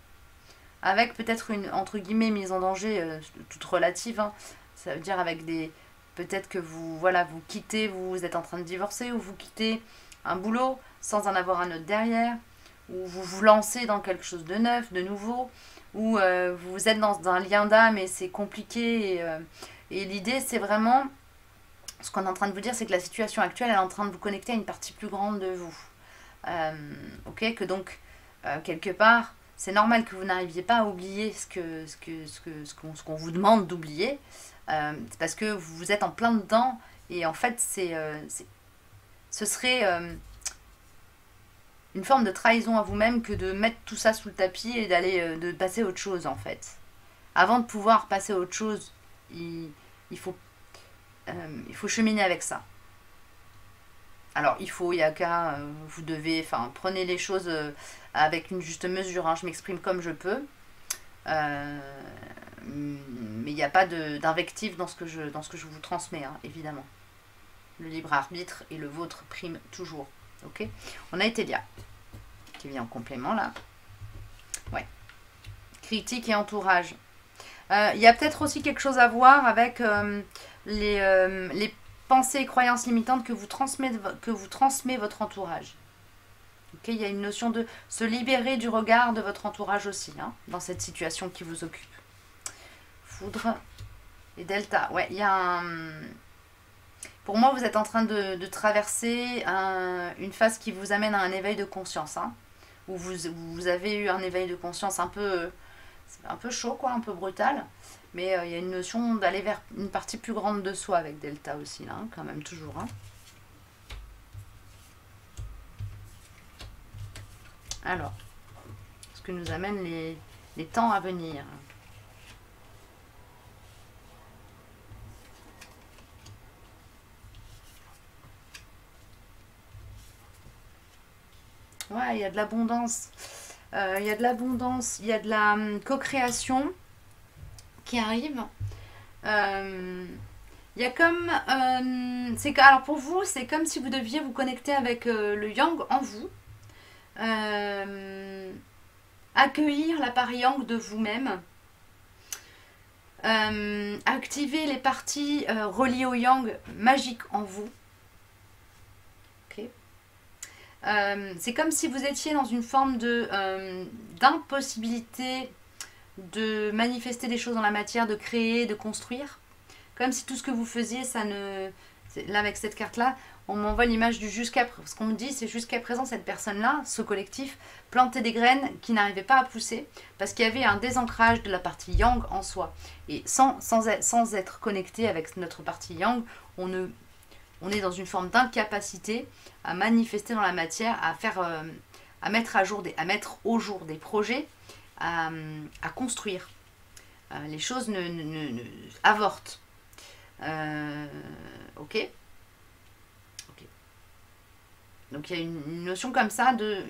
avec peut-être une, entre guillemets, mise en danger toute relative. Hein. Ça veut dire avec des... Peut-être que vous quittez, vous êtes en train de divorcer, ou vous quittez un boulot sans en avoir un autre derrière, ou vous vous lancez dans quelque chose de neuf, de nouveau, ou vous êtes dans un lien d'âme et c'est compliqué Et l'idée, c'est vraiment, ce qu'on est en train de vous dire, c'est que la situation actuelle, elle est en train de vous connecter à une partie plus grande de vous. Ok, que donc, quelque part, c'est normal que vous n'arriviez pas à oublier ce qu'on vous demande d'oublier. C'est parce que vous êtes en plein dedans. Et en fait, ce serait une forme de trahison à vous-même que de mettre tout ça sous le tapis et de passer à autre chose, en fait. Avant de pouvoir passer à autre chose, il faut, il faut cheminer avec ça. Alors, il y a qu'à, vous devez, enfin, prenez les choses avec une juste mesure, hein, je m'exprime comme je peux. Euh, mais il n'y a pas d'invective dans ce que je vous transmets, hein, évidemment. Le libre arbitre et le vôtre prime toujours. Ok. On a Etélia, qui vient en complément, là. Ouais. Critique et entourage. Il y a peut-être aussi quelque chose à voir avec les pensées et croyances limitantes que vous transmet votre entourage. Okay, il y a une notion de se libérer du regard de votre entourage aussi, hein, dans cette situation qui vous occupe. Foudre et Delta. Ouais, il y a un... Pour moi, vous êtes en train de traverser une phase qui vous amène à un éveil de conscience, hein, où vous avez eu un éveil de conscience un peu chaud, quoi, un peu brutal. Mais il y a une notion d'aller vers une partie plus grande de soi avec Delta aussi, là, hein, quand même, toujours. Hein. Alors, ce que nous amènent les temps à venir. Ouais, il y a de l'abondance. Il y a de l'abondance, il y a de la co-création qui arrive. Il y a comme... alors pour vous, c'est comme si vous deviez vous connecter avec le yang en vous. Accueillir la part yang de vous-même. Activer les parties reliées au yang magique en vous. C'est comme si vous étiez dans une forme d'impossibilité de manifester des choses dans la matière, de créer, de construire. Comme si tout ce que vous faisiez, ça ne... Là, avec cette carte-là, on m'envoie l'image du jusqu'à... Ce qu'on me dit, c'est jusqu'à présent, cette personne-là, ce collectif, plantait des graines qui n'arrivaient pas à pousser parce qu'il y avait un désancrage de la partie yang en soi. Et sans être connecté avec notre partie yang, on est dans une forme d'incapacité à manifester dans la matière, à mettre au jour des projets, à construire. Les choses avortent. Ok. Donc il y a une notion comme ça de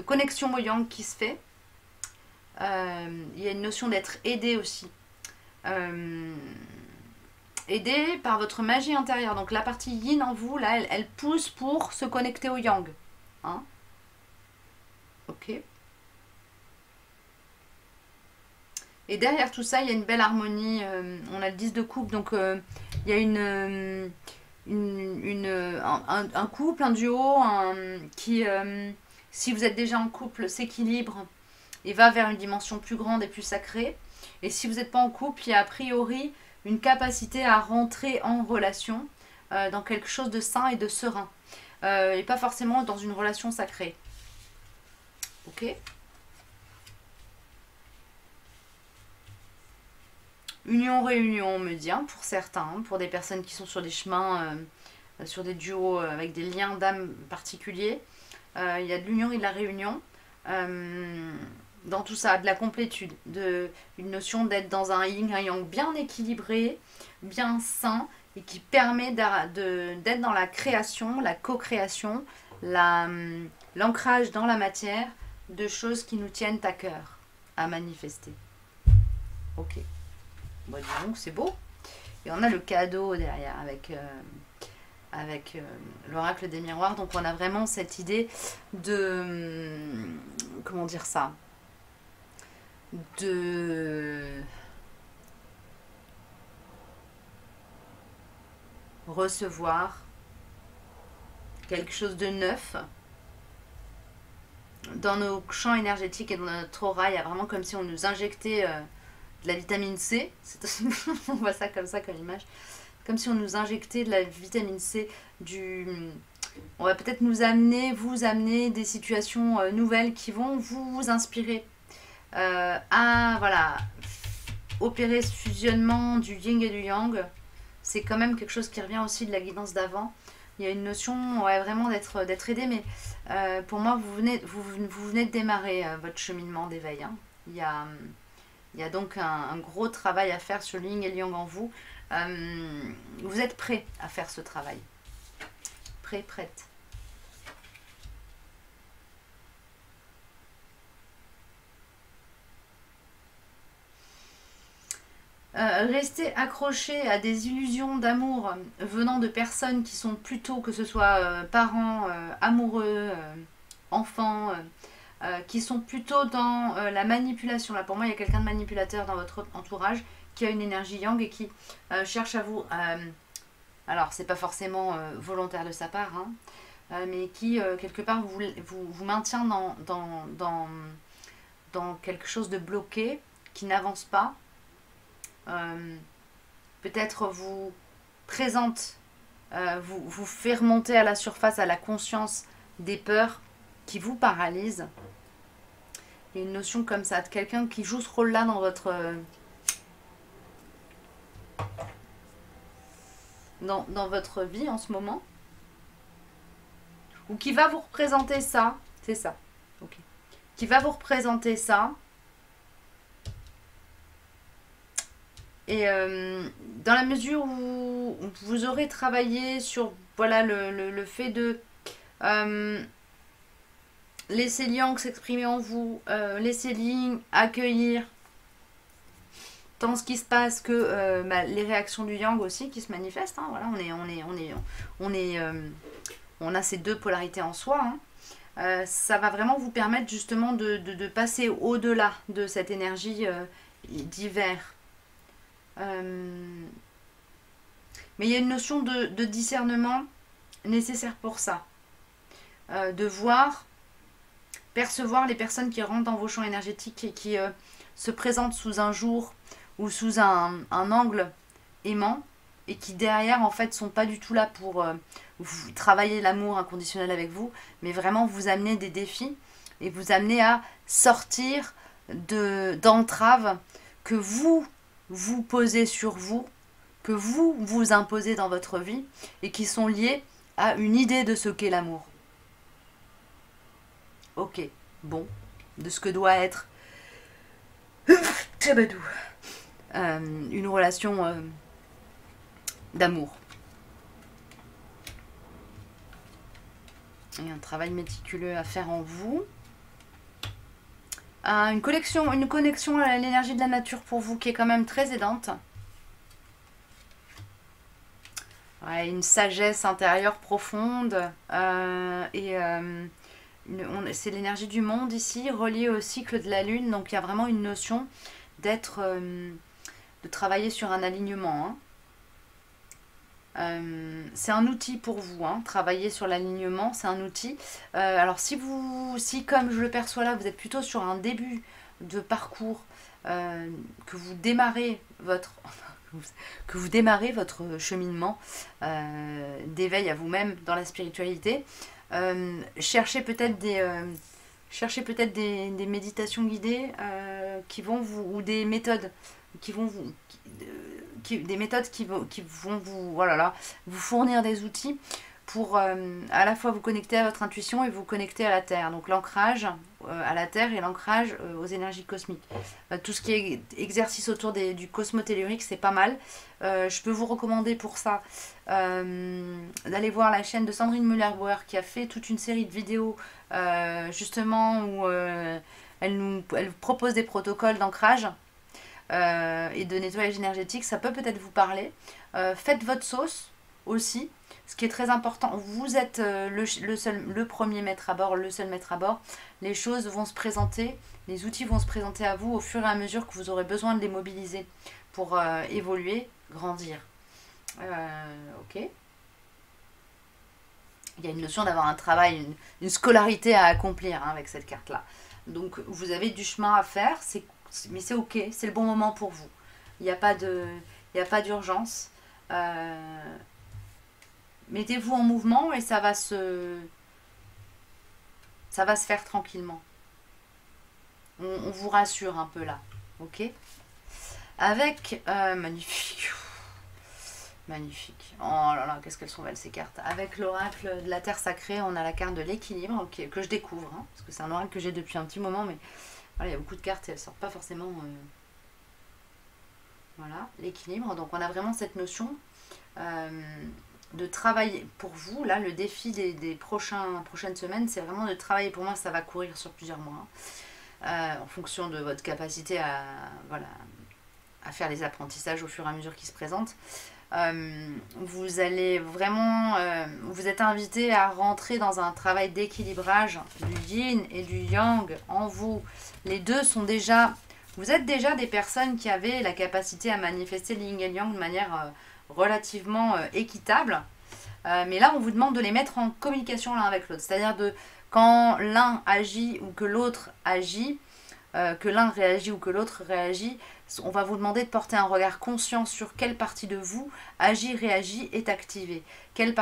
connexion au yang qui se fait. Il y a une notion d'être aidé aussi. Aidé par votre magie intérieure. Donc la partie yin en vous, là, elle pousse pour se connecter au yang. Hein? Ok. Et derrière tout ça, il y a une belle harmonie. On a le 10 de coupe, donc il y a un couple, un duo qui, si vous êtes déjà en couple, s'équilibre et va vers une dimension plus grande et plus sacrée. Et si vous n'êtes pas en couple, il y a a priori une capacité à rentrer en relation dans quelque chose de sain et de serein. Et pas forcément dans une relation sacrée. Ok ? Union-réunion, on me dit, hein, pour certains, hein, pour des personnes qui sont sur des chemins, sur des duos avec des liens d'âme particuliers. Il y a de l'union et de la réunion. Dans tout ça, de la complétude, une notion d'être dans un yin, un yang bien équilibré, bien sain, et qui permet d'être dans la création, la co-création, l'ancrage dans la matière de choses qui nous tiennent à cœur à manifester. Ok. Bon, disons que c'est beau. Et on a le cadeau derrière avec l'oracle des miroirs. Donc on a vraiment cette idée de... Comment dire ça ? De recevoir quelque chose de neuf dans nos champs énergétiques et dans notre aura. Il y a vraiment comme si on nous injectait de de la vitamine C. On voit ça comme image. Comme si on nous injectait de la vitamine C. On va peut-être vous amener des situations nouvelles qui vont vous inspirer à voilà, opérer ce fusionnement du yin et du yang. C'est quand même quelque chose qui revient aussi de la guidance d'avant. Il y a une notion vraiment d'être aidé, mais pour moi, vous venez de démarrer votre cheminement d'éveil. Hein. Il y a donc un gros travail à faire sur le yin et le yang en vous. Vous êtes prêt à faire ce travail. Prête. Rester accroché à des illusions d'amour venant de personnes qui sont plutôt, que ce soit parents, amoureux, enfants, qui sont plutôt dans la manipulation. Là, pour moi, il y a quelqu'un de manipulateur dans votre entourage qui a une énergie yang et qui cherche à vous... alors, c'est pas forcément volontaire de sa part, hein, mais qui, quelque part, vous maintient dans quelque chose de bloqué, qui n'avance pas. Peut-être vous présente, vous fait remonter à la surface, à la conscience des peurs qui vous paralysent. Il y a une notion comme ça, de quelqu'un qui joue ce rôle-là dans votre... dans votre vie en ce moment. Ou qui va vous représenter ça. C'est ça. Ok. Qui va vous représenter ça. Et dans la mesure où vous aurez travaillé sur voilà, le fait de laisser Yang s'exprimer en vous, laisser Yin accueillir tant ce qui se passe que les réactions du Yang aussi qui se manifestent. Hein, voilà, on a ces deux polarités en soi. Hein. Ça va vraiment vous permettre justement de passer au-delà de cette énergie d'hiver. Mais il y a une notion de discernement nécessaire pour ça. De voir, percevoir les personnes qui rentrent dans vos champs énergétiques et qui se présentent sous un jour ou sous un angle aimant et qui derrière en fait sont pas du tout là pour vous travailler l'amour inconditionnel avec vous, mais vraiment vous amener des défis et vous amener à sortir d'entraves que vous posez sur vous, que vous imposez dans votre vie et qui sont liées à une idée de ce qu'est l'amour. Ok, bon, de ce que doit être une relation d'amour. Il y a un travail méticuleux à faire en vous. Une connexion à l'énergie de la nature pour vous qui est quand même très aidante. Ouais, une sagesse intérieure profonde. C'est l'énergie du monde ici, reliée au cycle de la lune. Donc il y a vraiment une notion de travailler sur un alignement. Hein. C'est un outil pour vous, hein. Travailler sur l'alignement, c'est un outil. Alors si comme je le perçois là, vous êtes plutôt sur un début de parcours, que vous démarrez votre cheminement d'éveil à vous-même dans la spiritualité, cherchez peut-être des méditations guidées qui vont vous, ou des méthodes qui vont vous... des méthodes qui vont vous, vous fournir des outils pour à la fois vous connecter à votre intuition et vous connecter à la Terre. Donc l'ancrage à la Terre et l'ancrage aux énergies cosmiques. Tout ce qui est exercice autour du cosmotellurique, c'est pas mal. Je peux vous recommander pour ça d'aller voir la chaîne de Sandrine Müller-Bauer qui a fait toute une série de vidéos justement où elle propose des protocoles d'ancrage. Et de nettoyage énergétique, ça peut peut-être vous parler. Faites votre sauce aussi, ce qui est très important. Vous êtes le premier maître à bord, le seul maître à bord. Les choses vont se présenter, les outils vont se présenter à vous au fur et à mesure que vous aurez besoin de les mobiliser pour évoluer, grandir. Ok. Il y a une notion d'avoir un travail, une scolarité à accomplir avec cette carte-là. Donc vous avez du chemin à faire, Mais c'est ok, c'est le bon moment pour vous. Il n'y a pas d'urgence. Mettez-vous en mouvement et ça va se faire tranquillement. On vous rassure un peu là, ok? Avec, magnifique, magnifique. Oh là là, qu'est-ce qu'elles sont belles ces cartes. Avec l'oracle de la terre sacrée, on a la carte de l'équilibre, ok, que je découvre, hein, parce que c'est un oracle que j'ai depuis un petit moment, mais voilà, il y a beaucoup de cartes et elles sortent pas forcément. Voilà, l'équilibre. Donc on a vraiment cette notion de travailler pour vous. Là, le défi des prochaines semaines, c'est vraiment de travailler. Pour moi, ça va courir sur plusieurs mois. En fonction de votre capacité à, voilà, à faire les apprentissages au fur et à mesure qu'ils se présentent. Vous allez vraiment, vous êtes invité à rentrer dans un travail d'équilibrage du yin et du yang en vous. Les deux sont déjà, vous êtes déjà des personnes qui avaient la capacité à manifester le yin et le yang de manière relativement équitable. Mais là, on vous demande de les mettre en communication l'un avec l'autre. C'est-à-dire de quand l'un agit ou que l'autre agit, que l'un réagit ou que l'autre réagit, on va vous demander de porter un regard conscient sur quelle partie de vous agit, réagit, est activée. Quelle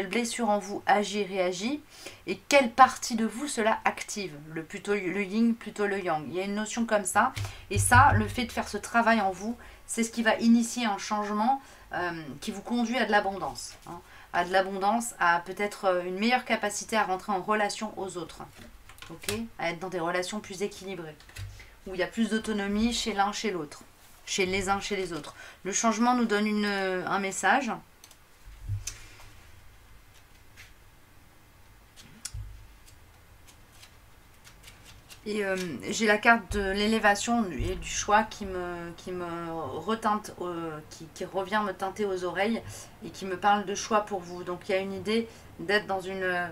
blessure en vous agit, réagit, et quelle partie de vous cela active. Plutôt le yin, plutôt le yang. Il y a une notion comme ça. Et ça, le fait de faire ce travail en vous, c'est ce qui va initier un changement qui vous conduit à de l'abondance. Hein, à de l'abondance, à peut-être une meilleure capacité à rentrer en relation aux autres. Okay, à être dans des relations plus équilibrées, où il y a plus d'autonomie chez l'un, chez l'autre, chez les uns, chez les autres. Le changement nous donne un message. Et j'ai la carte de l'élévation et du choix qui me retente, qui revient me teinter aux oreilles et qui me parle de choix pour vous. Donc il y a une idée d'être dans une...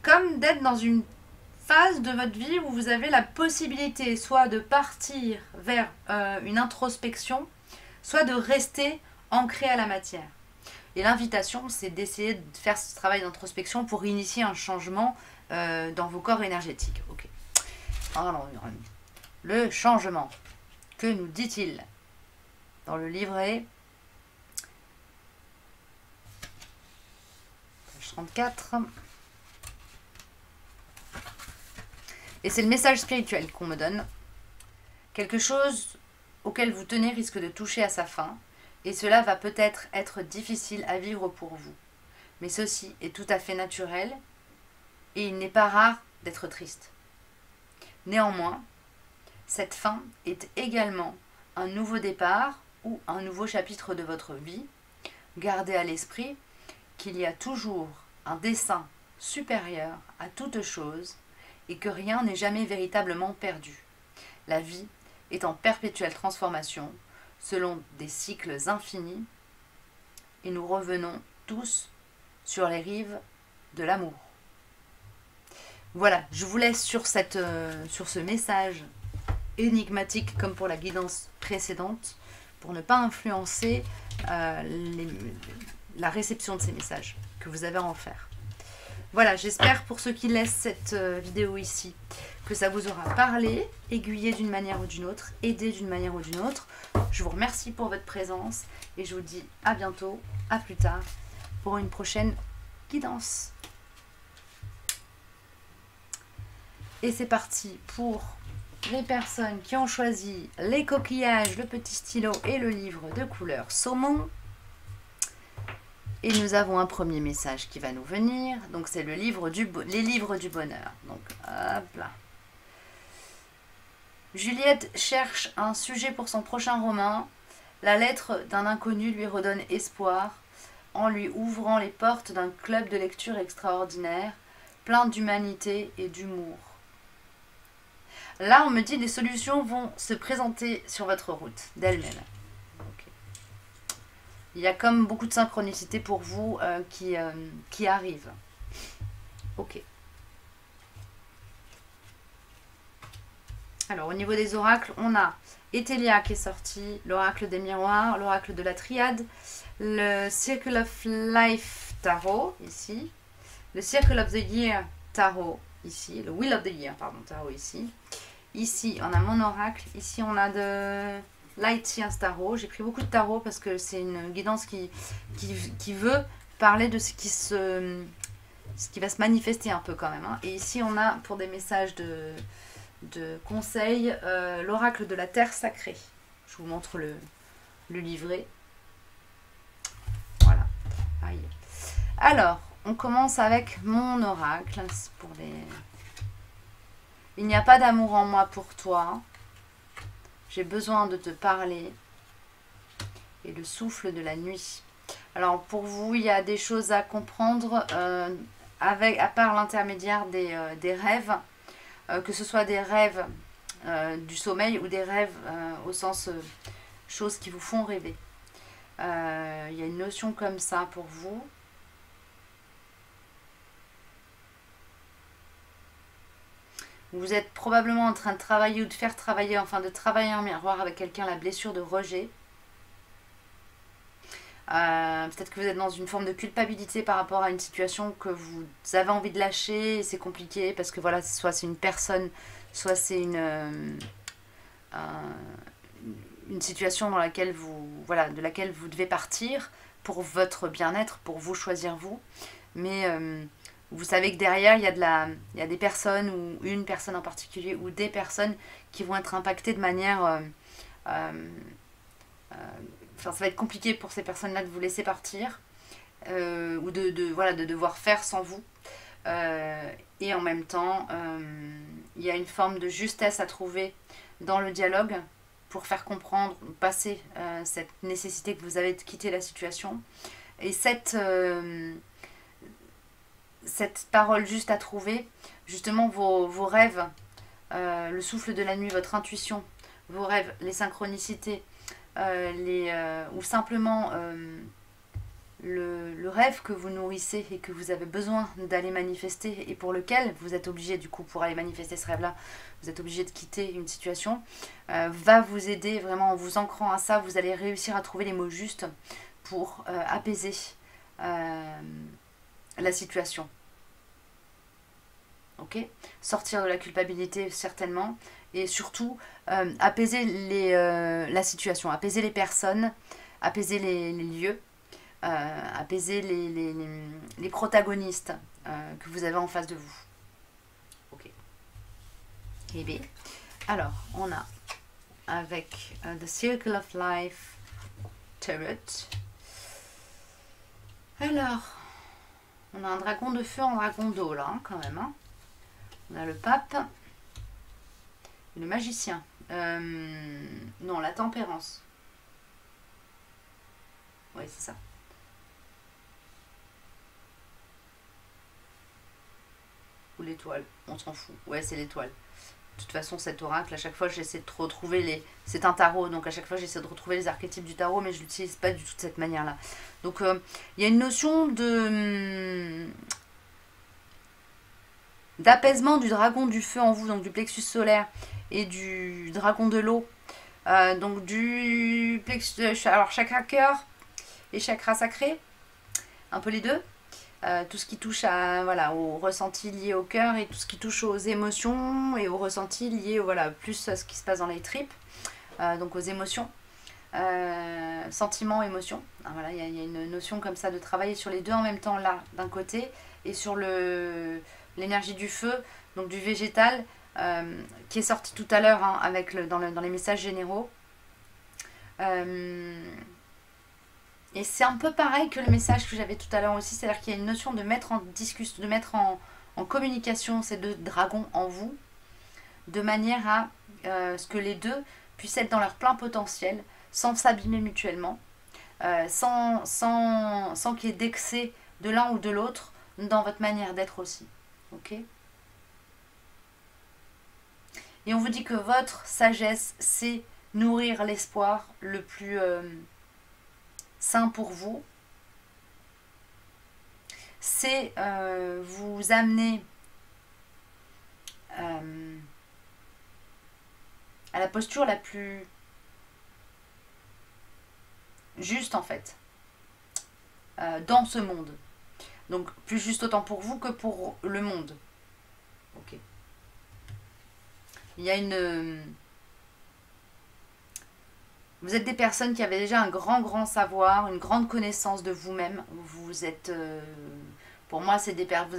comme d'être dans une phase de votre vie où vous avez la possibilité soit de partir vers une introspection, soit de rester ancré à la matière. Et l'invitation, c'est d'essayer de faire ce travail d'introspection pour initier un changement dans vos corps énergétiques. Ok. Alors, le changement, que nous dit-il dans le livret 34. Et c'est le message spirituel qu'on me donne. Quelque chose auquel vous tenez risque de toucher à sa fin, et cela va peut-être être difficile à vivre pour vous. Mais ceci est tout à fait naturel, et il n'est pas rare d'être triste. Néanmoins, cette fin est également un nouveau départ ou un nouveau chapitre de votre vie. Gardez à l'esprit qu'il y a toujours un dessein supérieur à toute chose et que rien n'est jamais véritablement perdu. La vie est en perpétuelle transformation selon des cycles infinis et nous revenons tous sur les rives de l'amour. Voilà, je vous laisse sur ce message énigmatique comme pour la guidance précédente pour ne pas influencer la réception de ces messages que vous avez à en faire. Voilà, j'espère pour ceux qui laissent cette vidéo ici que ça vous aura parlé, aiguillé d'une manière ou d'une autre, aidé d'une manière ou d'une autre. Je vous remercie pour votre présence et je vous dis à bientôt, à plus tard pour une prochaine guidance. Et c'est parti pour les personnes qui ont choisi les coquillages, le petit stylo et le livre de couleur saumon. Et nous avons un premier message qui va nous venir. Donc c'est les livres du bonheur. Donc hop là. Juliette cherche un sujet pour son prochain roman. La lettre d'un inconnu lui redonne espoir en lui ouvrant les portes d'un club de lecture extraordinaire, plein d'humanité et d'humour. Là, on me dit les solutions vont se présenter sur votre route d'elles-mêmes. Okay. Il y a comme beaucoup de synchronicité pour vous qui arrivent. Ok. Alors, au niveau des oracles, on a Ethelia qui est sorti, l'oracle des miroirs, l'oracle de la triade, le Circle of Life Tarot, ici. Le Circle of the Year Tarot, ici. Le Wheel of the Year, pardon, Tarot, ici. Ici, on a mon oracle. Ici, on a de Light Science Tarot. J'ai pris beaucoup de tarot parce que c'est une guidance qui veut parler de ce qui va se manifester un peu quand même. Hein. Et ici, on a pour des messages de conseils l'oracle de la terre sacrée. Je vous montre le livret. Voilà. Aïe. Alors, on commence avec mon oracle. Pour les... Il n'y a pas d'amour en moi pour toi. J'ai besoin de te parler. Et le souffle de la nuit. Alors, pour vous, il y a des choses à comprendre à part l'intermédiaire des rêves. Que ce soit des rêves du sommeil ou des rêves au sens choses qui vous font rêver. Il y a une notion comme ça pour vous. Vous êtes probablement en train de travailler ou de faire travailler, enfin de travailler en miroir avec quelqu'un la blessure de rejet. Peut-être que vous êtes dans une forme de culpabilité par rapport à une situation que vous avez envie de lâcher et c'est compliqué parce que voilà, soit c'est une personne, soit c'est une situation dans laquelle de laquelle vous devez partir pour votre bien-être, pour vous choisir vous. Mais vous savez que derrière, il y a des personnes, ou une personne en particulier, ou des personnes qui vont être impactées de manière... ça va être compliqué pour ces personnes-là de vous laisser partir, ou de devoir faire sans vous. Et en même temps, il y a une forme de justesse à trouver dans le dialogue pour faire comprendre, passer cette nécessité que vous avez de quitter la situation. Et cette parole juste à trouver, justement vos rêves, le souffle de la nuit, votre intuition, vos rêves, les synchronicités, ou simplement le rêve que vous nourrissez et que vous avez besoin d'aller manifester et pour lequel vous êtes obligé, du coup, pour aller manifester ce rêve-là, vous êtes obligé de quitter une situation, va vous aider vraiment en vous ancrant à ça. Vous allez réussir à trouver les mots justes pour apaiser la situation. Ok ? Sortir de la culpabilité, certainement. Et surtout, apaiser la situation, apaiser les personnes, apaiser les lieux, apaiser les protagonistes que vous avez en face de vous. Ok. Et bien, alors, on a avec The Circle of Life Tarot. Alors, on a un dragon de feu, un dragon d'eau là, hein, quand même. Hein. On a le pape. Le magicien. Non, la tempérance. Oui, c'est ça. Ou l'étoile. On s'en fout. Ouais, c'est l'étoile. De toute façon, cet oracle, à chaque fois, j'essaie de retrouver les... C'est un tarot, donc à chaque fois, j'essaie de retrouver les archétypes du tarot, mais je ne l'utilise pas du tout de cette manière-là. Donc, il y a une notion d'apaisement du dragon du feu en vous, donc du plexus solaire, et du dragon de l'eau. Donc du plexus, alors chakra cœur et chakra sacré, un peu les deux. Tout ce qui touche au ressenti lié au cœur et tout ce qui touche aux émotions et aux ressentis liés plus à ce qui se passe dans les tripes, donc aux émotions, sentiments, émotions. Voilà, il y a une notion comme ça de travailler sur les deux en même temps là, d'un côté, et sur l'énergie du feu, donc du végétal, qui est sorti tout à l'heure hein, dans les messages généraux. Et c'est un peu pareil que le message que j'avais tout à l'heure aussi, c'est-à-dire qu'il y a une notion de mettre en discussion, de mettre en communication ces deux dragons en vous, de manière à ce que les deux puissent être dans leur plein potentiel, sans s'abîmer mutuellement, sans qu'il y ait d'excès de l'un ou de l'autre dans votre manière d'être aussi. Ok ? Et on vous dit que votre sagesse, c'est nourrir l'espoir le plus sain pour vous. C'est vous amener à la posture la plus juste en fait dans ce monde. Donc plus juste autant pour vous que pour le monde. Ok. Il y a une... Vous êtes des personnes qui avaient déjà un grand savoir, une grande connaissance de vous-même. Vous êtes... pour moi, vous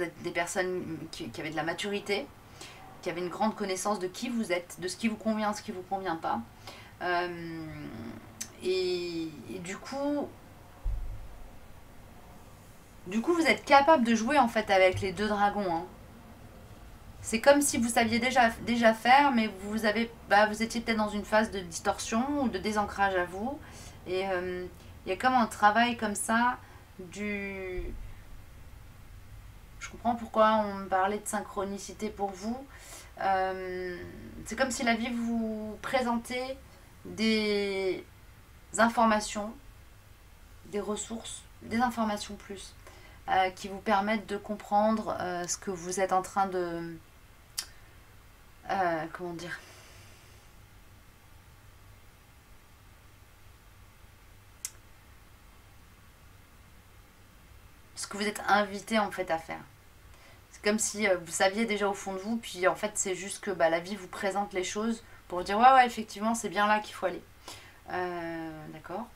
êtes des personnes qui avaient de la maturité, qui avaient une grande connaissance de qui vous êtes, de ce qui vous convient, ce qui ne vous convient pas. Et du coup, vous êtes capable de jouer en fait avec les deux dragons. Hein. C'est comme si vous saviez déjà faire, mais vous étiez peut-être dans une phase de distorsion ou de désancrage à vous. Et il y a comme un travail comme ça du... Je comprends pourquoi on me parlait de synchronicité pour vous. C'est comme si la vie vous présentait des informations, des ressources, des informations plus, qui vous permettent de comprendre ce que vous êtes en train de... comment dire, ce que vous êtes invité en fait à faire. C'est comme si vous saviez déjà au fond de vous, puis en fait c'est juste que la vie vous présente les choses pour vous dire ouais effectivement c'est bien là qu'il faut aller. D'accord.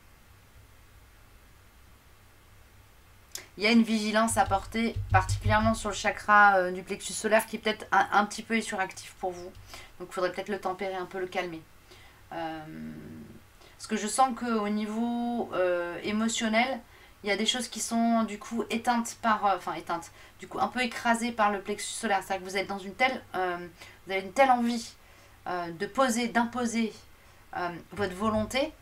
Il y a une vigilance à porter, particulièrement sur le chakra du plexus solaire qui est peut-être un petit peu suractif pour vous. Donc il faudrait peut-être le tempérer, un peu le calmer. Parce que je sens qu'au niveau émotionnel, il y a des choses qui sont du coup éteintes du coup un peu écrasées par le plexus solaire. C'est-à-dire que vous êtes dans vous avez une telle envie d'imposer votre volonté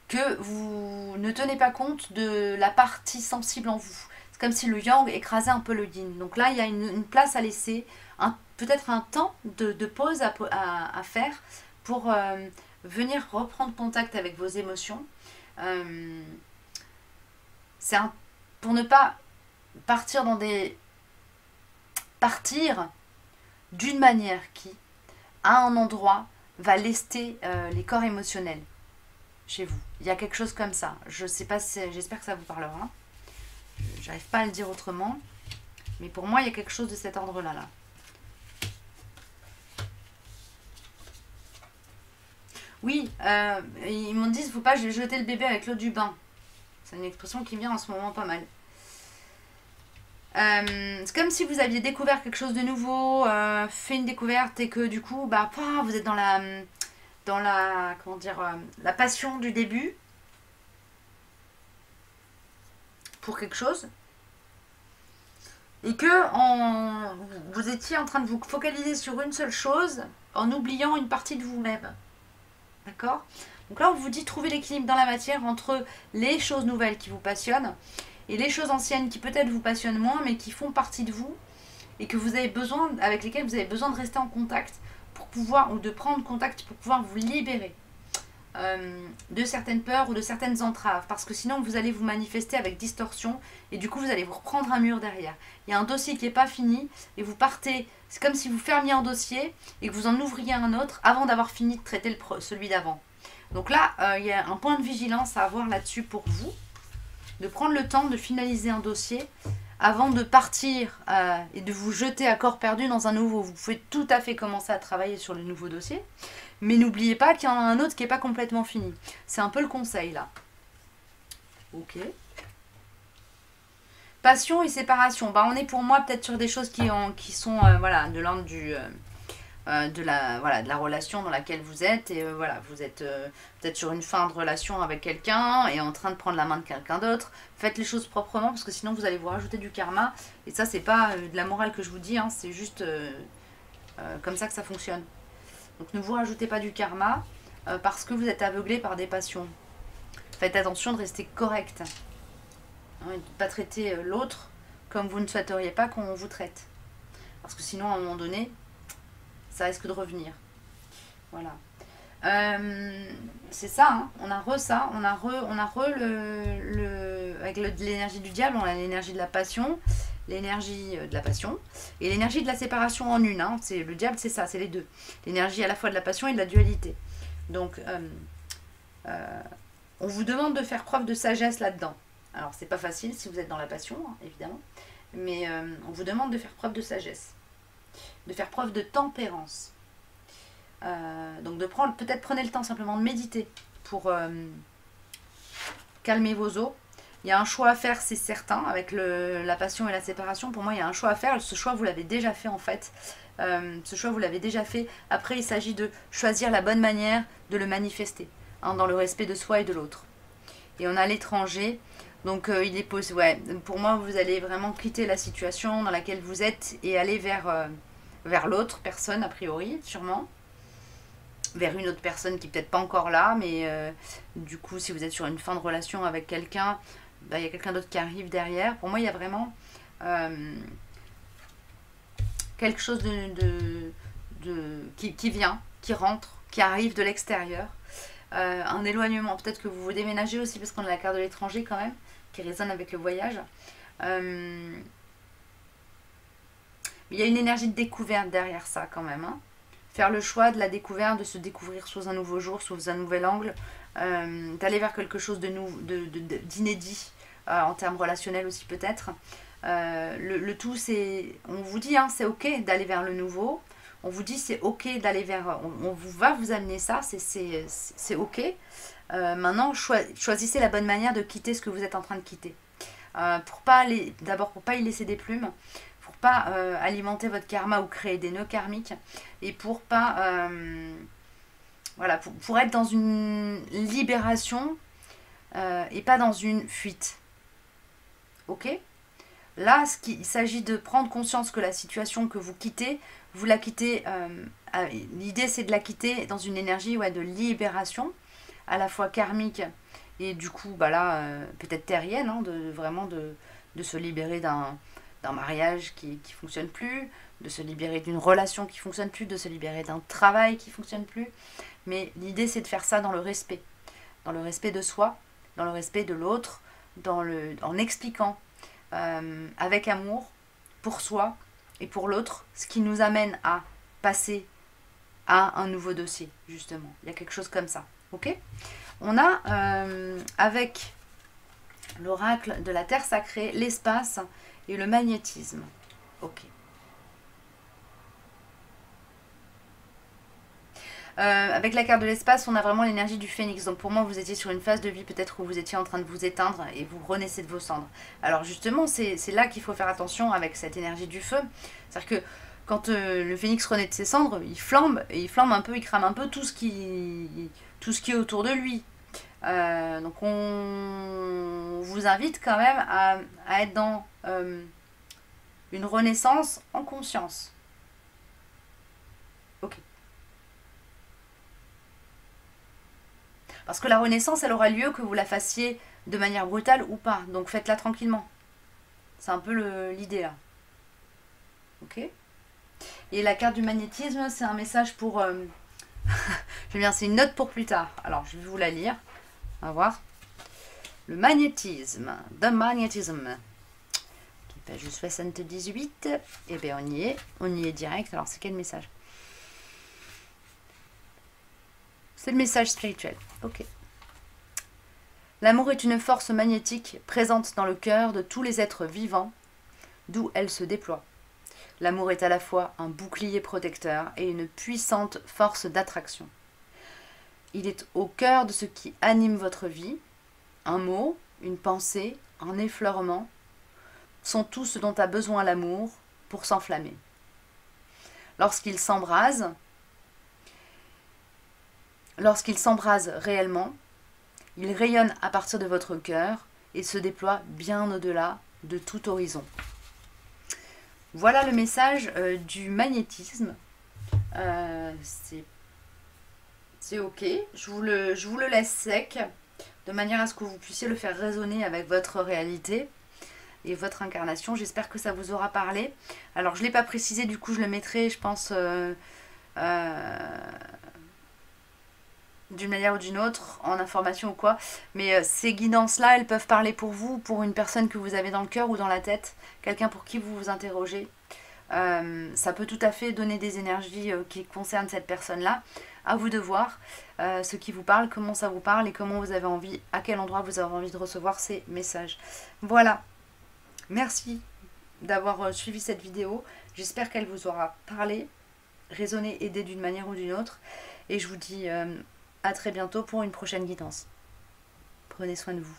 que vous ne tenez pas compte de la partie sensible en vous. C'est comme si le yang écrasait un peu le yin. Donc là, il y a une place à laisser, peut-être un temps de pause à faire pour venir reprendre contact avec vos émotions. Pour ne pas partir partir d'une manière qui, à un endroit, va lester les corps émotionnels chez vous. Il y a quelque chose comme ça. Je sais pas j'espère que ça vous parlera. J'arrive pas à le dire autrement. Mais pour moi, il y a quelque chose de cet ordre-là. Là. Oui, ils m'ont dit qu'il ne faut pas jeter le bébé avec l'eau du bain. C'est une expression qui vient en ce moment pas mal. C'est comme si vous aviez découvert quelque chose de nouveau, fait une découverte et que du coup, vous êtes dans la comment dire, la passion du début pour quelque chose et que vous étiez en train de vous focaliser sur une seule chose en oubliant une partie de vous-même. D'accord ? Donc là, on vous dit trouver l'équilibre dans la matière entre les choses nouvelles qui vous passionnent et les choses anciennes qui peut-être vous passionnent moins mais qui font partie de vous et que vous avez besoin, avec lesquelles vous avez besoin de rester en contact pour pouvoir, ou de prendre contact pour pouvoir vous libérer de certaines peurs ou de certaines entraves, parce que sinon vous allez vous manifester avec distorsion et du coup vous allez vous reprendre un mur derrière. Il y a un dossier qui n'est pas fini et vous partez, c'est comme si vous fermiez un dossier et que vous en ouvriez un autre avant d'avoir fini de traiter celui d'avant. Donc là, il y a un point de vigilance à avoir là-dessus pour vous, de prendre le temps de finaliser un dossier avant de partir et de vous jeter à corps perdu dans un nouveau. Vous pouvez tout à fait commencer à travailler sur le nouveau dossier, mais n'oubliez pas qu'il y en a un autre qui n'est pas complètement fini. C'est un peu le conseil là. Ok. Passion et séparation. On est pour moi peut-être sur des choses qui sont de l'ordre de la relation dans laquelle vous êtes. Et vous êtes peut-être sur une fin de relation avec quelqu'un et en train de prendre la main de quelqu'un d'autre. Faites les choses proprement parce que sinon vous allez vous rajouter du karma. Et ça, c'est pas de la morale que je vous dis, hein, c'est juste comme ça que ça fonctionne. Donc ne vous rajoutez pas du karma parce que vous êtes aveuglé par des passions. Faites attention de rester correct. Hein, et de ne pas traiter l'autre comme vous ne souhaiteriez pas qu'on vous traite. Parce que sinon, à un moment donné, ça risque de revenir. Voilà. C'est ça, hein. On a ça. On a avec l'énergie du diable, on a l'énergie de la passion, l'énergie de la passion et l'énergie de la séparation en une. Hein. Le diable, c'est ça, c'est les deux. L'énergie à la fois de la passion et de la dualité. Donc, on vous demande de faire preuve de sagesse là-dedans. Alors c'est pas facile si vous êtes dans la passion, hein, évidemment, mais on vous demande de faire preuve de sagesse, de faire preuve de tempérance. Donc peut-être prenez le temps simplement de méditer pour calmer vos os. Il y a un choix à faire, c'est certain, avec la passion et la séparation. Pour moi, il y a un choix à faire. Ce choix, vous l'avez déjà fait en fait. Ce choix, vous l'avez déjà fait. Après, il s'agit de choisir la bonne manière de le manifester, hein, dans le respect de soi et de l'autre. Et on a l'étranger. Donc, il est possible. Ouais, pour moi, vous allez vraiment quitter la situation dans laquelle vous êtes et aller vers l'autre personne, a priori, sûrement. Vers une autre personne qui n'est peut-être pas encore là, mais du coup, si vous êtes sur une fin de relation avec quelqu'un, bah, y a quelqu'un d'autre qui arrive derrière. Pour moi, il y a vraiment quelque chose qui vient, qui rentre, qui arrive de l'extérieur. Un éloignement, peut-être que vous vous déménagez aussi, parce qu'on a la carte de l'étranger quand même, qui résonne avec le voyage. Il y a une énergie de découverte derrière ça quand même, hein. Faire le choix de la découverte, de se découvrir sous un nouveau jour, sous un nouvel angle, d'aller vers quelque chose d'inédit, en termes relationnels aussi peut-être. Le tout, c'est, on vous dit, hein, c'est ok d'aller vers le nouveau, on vous dit c'est ok d'aller vers, on va vous amener ça, c'est ok. Maintenant, choisissez la bonne manière de quitter ce que vous êtes en train de quitter. Pour pas y laisser des plumes, pour pas alimenter votre karma ou créer des nœuds karmiques, et pour pas voilà, pour être dans une libération et pas dans une fuite. Ok? Là, il s'agit de prendre conscience que la situation que vous quittez, vous la quittez. L'idée, c'est de la quitter dans une énergie, ouais, de libération, à la fois karmique et du coup, bah là, peut-être terrienne, hein, vraiment de se libérer d'un mariage qui ne fonctionne plus, de se libérer d'une relation qui ne fonctionne plus, de se libérer d'un travail qui ne fonctionne plus. Mais l'idée, c'est de faire ça dans le respect de soi, dans le respect de l'autre, en expliquant avec amour pour soi et pour l'autre, ce qui nous amène à passer à un nouveau dossier, justement. Il y a quelque chose comme ça, ok? On a, avec l'oracle de la Terre sacrée, l'espace et le magnétisme, ok. Avec la carte de l'espace, on a vraiment l'énergie du phénix. Donc pour moi, vous étiez sur une phase de vie peut-être où vous étiez en train de vous éteindre et vous renaissez de vos cendres. Alors justement, c'est là qu'il faut faire attention avec cette énergie du feu. C'est-à-dire que quand le phénix renaît de ses cendres, il flambe, et il flambe un peu, il crame un peu tout ce qui est autour de lui. Donc on vous invite quand même à être dans une renaissance en conscience. Ok. Parce que la renaissance, elle aura lieu que vous la fassiez de manière brutale ou pas. Donc faites-la tranquillement. C'est un peu l'idée là. Ok. Et la carte du magnétisme, c'est un message pour... J'aime bien, c'est une note pour plus tard. Alors, je vais vous la lire. On va voir. Le magnétisme. The magnétisme. Page 78. Et bien, on y est. On y est direct. Alors, c'est quel message? C'est le message spirituel. Ok. L'amour est une force magnétique présente dans le cœur de tous les êtres vivants, d'où elle se déploie. L'amour est à la fois un bouclier protecteur et une puissante force d'attraction. Il est au cœur de ce qui anime votre vie. Un mot, une pensée, un effleurement sont tout ce dont a besoin l'amour pour s'enflammer. Lorsqu'il s'embrase réellement, il rayonne à partir de votre cœur et se déploie bien au-delà de tout horizon. Voilà le message du magnétisme. C'est ok. Je vous le laisse sec, de manière à ce que vous puissiez le faire résonner avec votre réalité et votre incarnation. J'espère que ça vous aura parlé. Alors, je ne l'ai pas précisé, du coup, je le mettrai, je pense, d'une manière ou d'une autre, en information ou quoi. Mais ces guidances-là, elles peuvent parler pour vous, pour une personne que vous avez dans le cœur ou dans la tête, quelqu'un pour qui vous vous interrogez. Ça peut tout à fait donner des énergies qui concernent cette personne-là. À vous de voir ce qui vous parle, comment ça vous parle et comment vous avez envie, à quel endroit vous avez envie de recevoir ces messages. Voilà. Merci d'avoir suivi cette vidéo. J'espère qu'elle vous aura parlé, résonné, aidé d'une manière ou d'une autre. Et je vous dis à très bientôt pour une prochaine guidance. Prenez soin de vous.